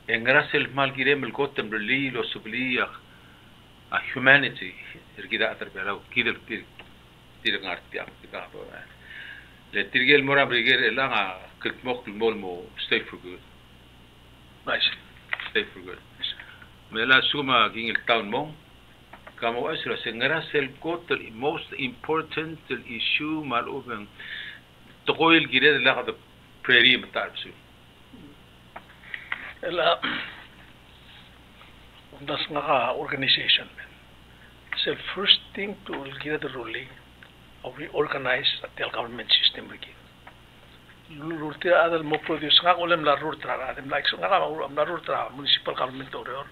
Engrasel mal gire mel gotem berli lo subli a humanity. Irgida atarbelau kidel tir ngartiak tikado. Le tirgel mora brigere langa kirtmok molmo stay for good. Nice. Stay for good. Mela suma ging el town mo. Kamo asra sengara sel got the most important issue mal open. Tokoil gire la the prairie matarsu. Ela das nga organization. So first thing to get the ruling of reorganize the government system again. Lurte adal mo produce nga olem la rurtra adem like so nga la rurtra municipal government order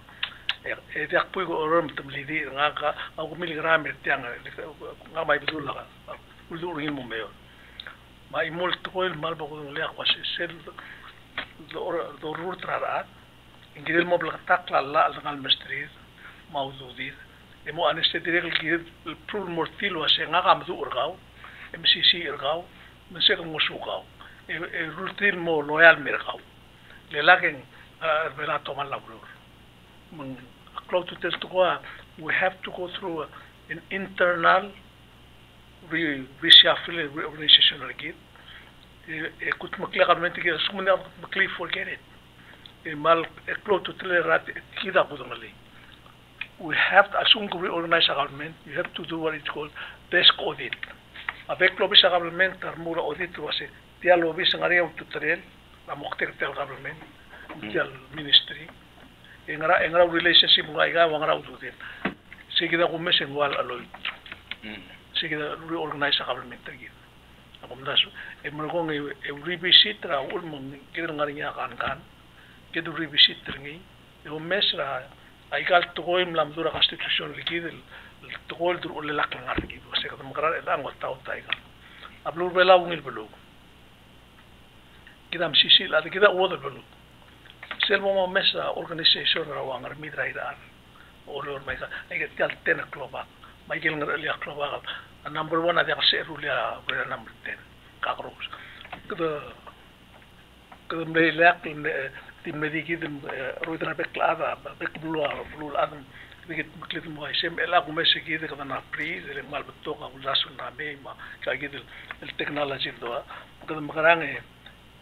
e dak puy go order mtamlidi nga ka ang miligram tiang nga may bidul la ulur ngin mo mayor may multo ko el mal bago le akwas sel do rurtra ad ingil mo bla takla la al mestrid mawdudi emo anestetic el prul mortilo ase nga kam du urgaw MCC urgaw mesek mo sugaw e rutil mo loyal mergaw le lagen vera tomar la brur mun close to test we have to go through an internal reshuffle reorganization again e kut makli government ke sumna makli forget it e mal close to tele rat kida budumali. We have to assume to reorganize a government. You have to do what is called desk audit. Avec lobby sa government, armura audit was a tial lobby sa ngari tutorial, la mokter tel government, tial ministry. Engara relationship mga iga wangara ududin. Sige da kumesen wal aloy. Sige da reorganize a government again. Akom daso. E mergong e revisit ra ulmong kira ngari nya kan. Kedu revisit ngi. E mesra aigal togoim lamdura constitution likid el togol dur le lak langar likid wase ka magrar elang wata taiga ablur bela ungil belu kidam sisil ad kida wodel belu selmo mo mesa organization rawangar midraidar or mai ka ai gal 10 o'clock mai gel ngar ali o'clock number 1 ad yakse rulia bela number 10 ka groups kada me lak tim mediki dem roidana beklada bekblu adam dikit maklit mo ay sem ela kumese kide kada na pri ele mal beto ka ulasun na me ma ka gid el technology do kada makarang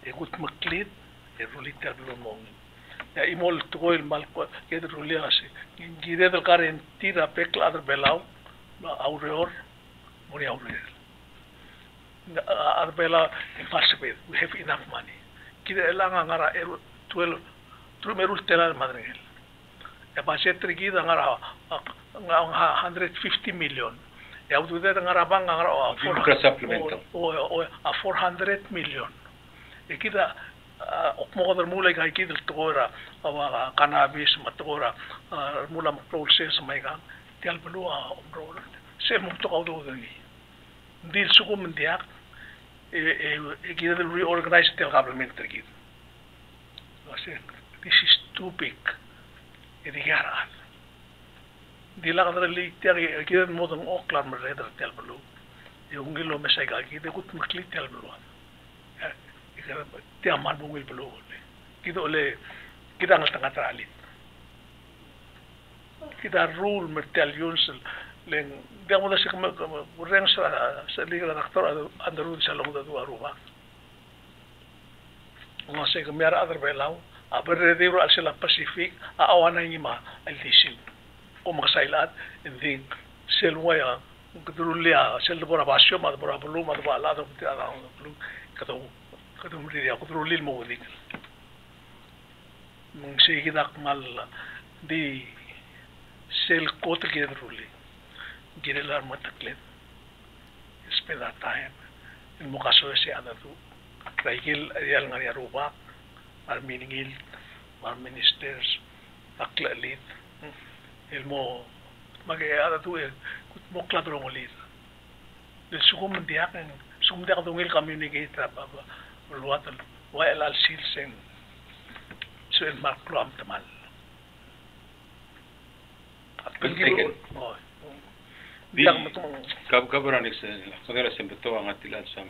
e gut maklit e rolita blo mo ya imol toil mal ko kede rolia ase gide del karen tira beklada belau aureor mori aureor arbela impossible we have enough money kide elanga ngara 12 trumerul telal madrengel e budget trigida ngara 150 million e audude ngara bang ngara supplemental o 400 million e kida okmoder mula ga kida togora awa cannabis matogora mula process maiga tial belua omro se mo to audo ni dil sugum ndiak e kida reorganize tel government trigida. This is too big. Edigaran. Dila kadar li tiagi kidan modong oklar mereder tel belu. Yungilo mesai kaki de gut makli tel belu. Ikara tiang man bungil belu. Kido le kita ngatang trali. Kita rule mertel yunsel leng dia muda sik bureng sa liga doktor andaru sa long da dua rumah. Ngase ke miara adar belau aberrediro al sila Pacific awana ngima al disil o magsailat din selwaya kudrulia sel bora basyo mad bora bulu mad bala do tiara bulu kato mriya kudrulil mo dik mung sigidak mal di sel ko together uli. Ginelar mataklet. Spend that time. In mukaso si adatu. Raigil ayal nga yaruba. Ar miningil. Ar ministers. Akla lit. Ilmo mag-adatu kut mokla drong ulit. Del sukum diak dungil communicate baba. Luatan. Wa elal silsen. So el mark am tamal. Mistaken. Oh. Di Diak matong kabaran ik magara sembeto ang atilan sam.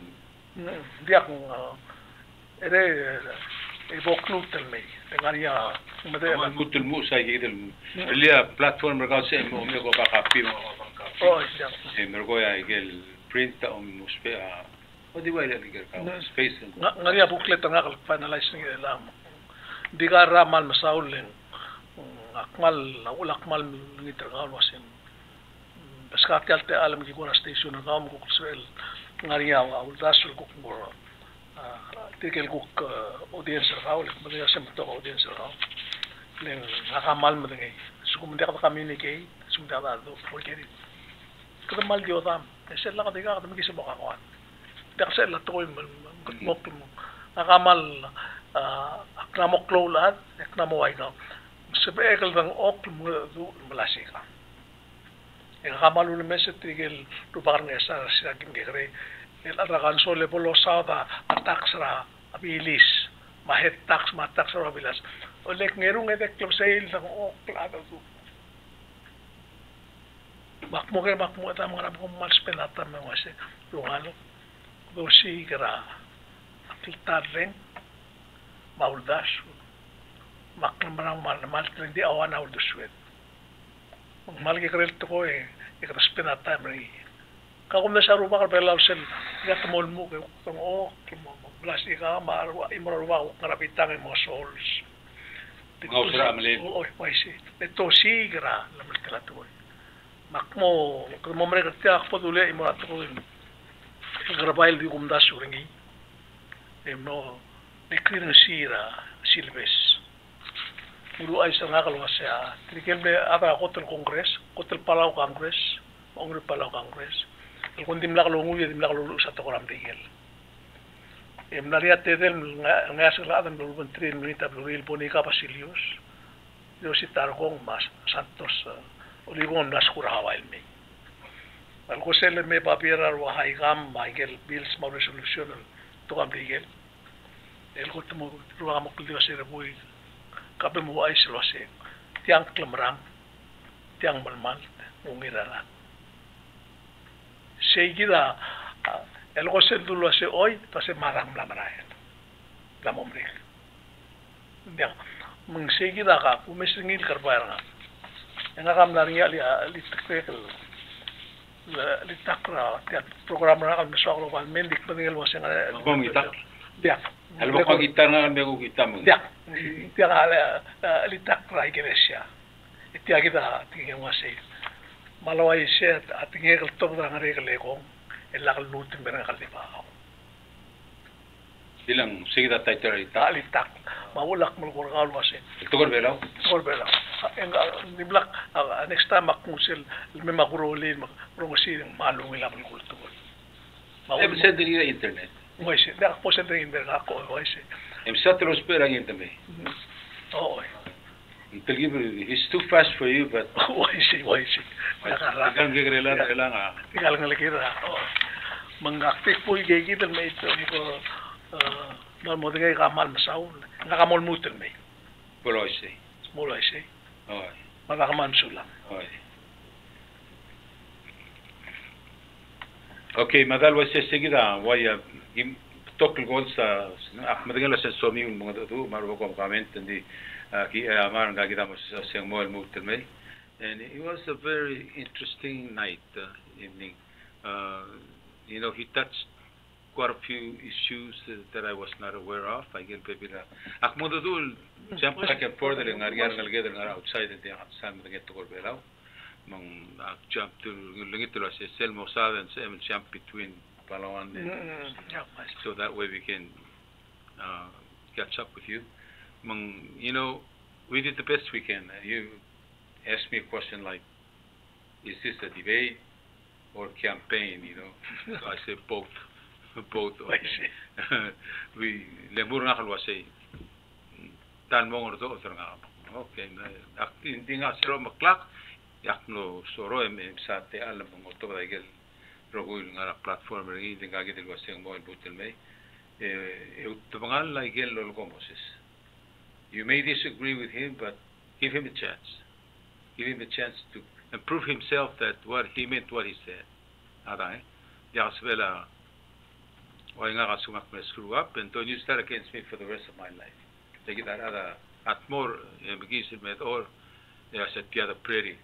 diak ere evoknutel me. Tengaria madela. Kutul musa gidel. Elia platform mergo se mo go ba kapi mo. Oh, diak. Mergo ya igel print muspe a. Odi wa ile ka space. Ngaria booklet nga kal finalize ni lam. Di ka ramal masauleng. Akmal akmal ngi tergal wasin. Baskat kalte alam ki kona station nga mo ko suel. Ngaria wa uldasul ko ngoro. Tikel ko audience raul, bagay sa to audience raul. Len nakamal mo ngay. Sukum di ka communicate, sum da do forget it. Kada mal di otam. Kasi la ka di ka magi sa bakawan. Dak sa la to mo mo. Nakamal aknamok lolat, aknamo ay ka. Sebegel ng ok mo malasi ka. Yang kamalu na meset tigil lupakan nga sa gingkere. El arakan sole polo sauda atax ra abilis. Mahet tax matax ra bilas. Olek ngerung edek klosail ng ok lado tu. Makmo ta mga ko mal spenata me wase. Lungalo. Dosi kara. Aklitar ren. Mauldas. Maknamarang mal trendi awan aul duswet. Mal ke krel to ko spinata mri. Kakum na sa ruba ka pela sel gatamol mo ko mo plastic ka marwa imorwa karapitang mo souls. Ngawsra amalin. Oh, paisi. Ito sigra lamal kala to. Makmo mo mre ka tiak podule imora to. Grabail di kumda suringi. Emno nekrin sira silves. Ulu ay sa nakal wasya. Trikel be ada hotel Congress, hotel Palau Congress, ongre Palau Congress. El kundim la kalungu yedim la kalulu sa to koram tigel. Naria tedel nga sa ladan do ben 3 minita bluril bonika Basilios. Yo si targong mas Santos Oligon nas kurahawail me. Al kosel me papiera wa haigam Michael Bills ma resolution to kam tigel. El kutmo ruwa mo kuldi wasira boy. Kabe mo ay silwase. Tiang klamrang. Tiang malmal. Ungirara. Seguida, el gosel dulo se hoy, pase marang la marayan. La mombre. Diang, mung seguida ka, umesingil karbayar nga. Yang akam nariya li tekkel. Li takra, program na kami sa aklo mendik paningil mo siya nga. Kung itak? Diang. Alam mo kung gitar nga may kita mo. Diang. Diang li takra iglesia. Itiya kita tingin mo siya. Malaway siya at tingin kaltog na nga regalekong ilakal lutin ba nga kalibaw. Bilang sige tayo ita. Alitak. Mawulak mo kung kasi. Tukor belaw? Tukor belaw. Ang niblak, next time makunsil, may makurulin, makurulin, malungin lang ng kultur. Send nila internet. Ngoy siya. Di ako send ng internet ako. Ngoy siya. Sa telos pera ang internet. Oo. He's too fast for you, but... Ngoy siya. Ikaw kailangan. Ikaw nga likira. Mga-active po yung gigit may ito. Mo tingay kamal masaw. Nakamulmutan may. Puloy siya. Mulay siya. Okay. Matakamanso lang. Okay. Okay, madalwa siya seguida. Waya, tokl gol sa... Madagala siya somi yung mga doon. Marwa ko ang comment. Hindi, marang gagita mo sa siyang mo almutan may. And it was a very interesting night, evening. You know, he touched quite a few issues that I was not aware of. I get pepila. Akmo dul jump back and forth ng ariyan ng together ng outside and sa mga to korbelaw. Mang jump to lingit to sa Selmo Southern and jump between Palawan and so that way we can catch up with you. Mang, you know, we did the best we can. asked me a question like, is this a debate or campaign, you know? So I said both. Both. We lemur nga kalwa say tan mo ngor do nga. Okay, hindi nga siro maklak yak no soro sa te alam mo to ba gel rogul nga platform ri nga gidel waseng mo butel me to bangal la gel lo Moses. You may disagree with him, but give him a chance. Give him a chance to prove himself that what he meant what he said. Ada Yasvela why nga sumak me screw up and don't you start against me for the rest of my life. Take it ada at more begisit met or ya sa tiada prairie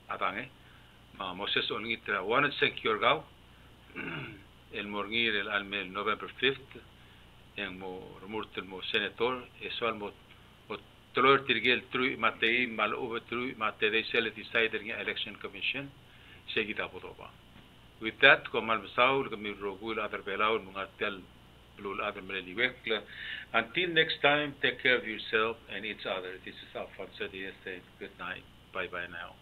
adange Moses onitra one secure gao el morgir el almel November 5th en mo remurtel mo senator eso al mo tolor tirgel tru matei mal over tru mate they sell decided election commission seguida bodoba. With that, komal besaul kami rogul other belaul mungatel blul other meleli wekla. Until next time, take care of yourself and each other. This is Alfonso Diaz saying good night. Bye bye now.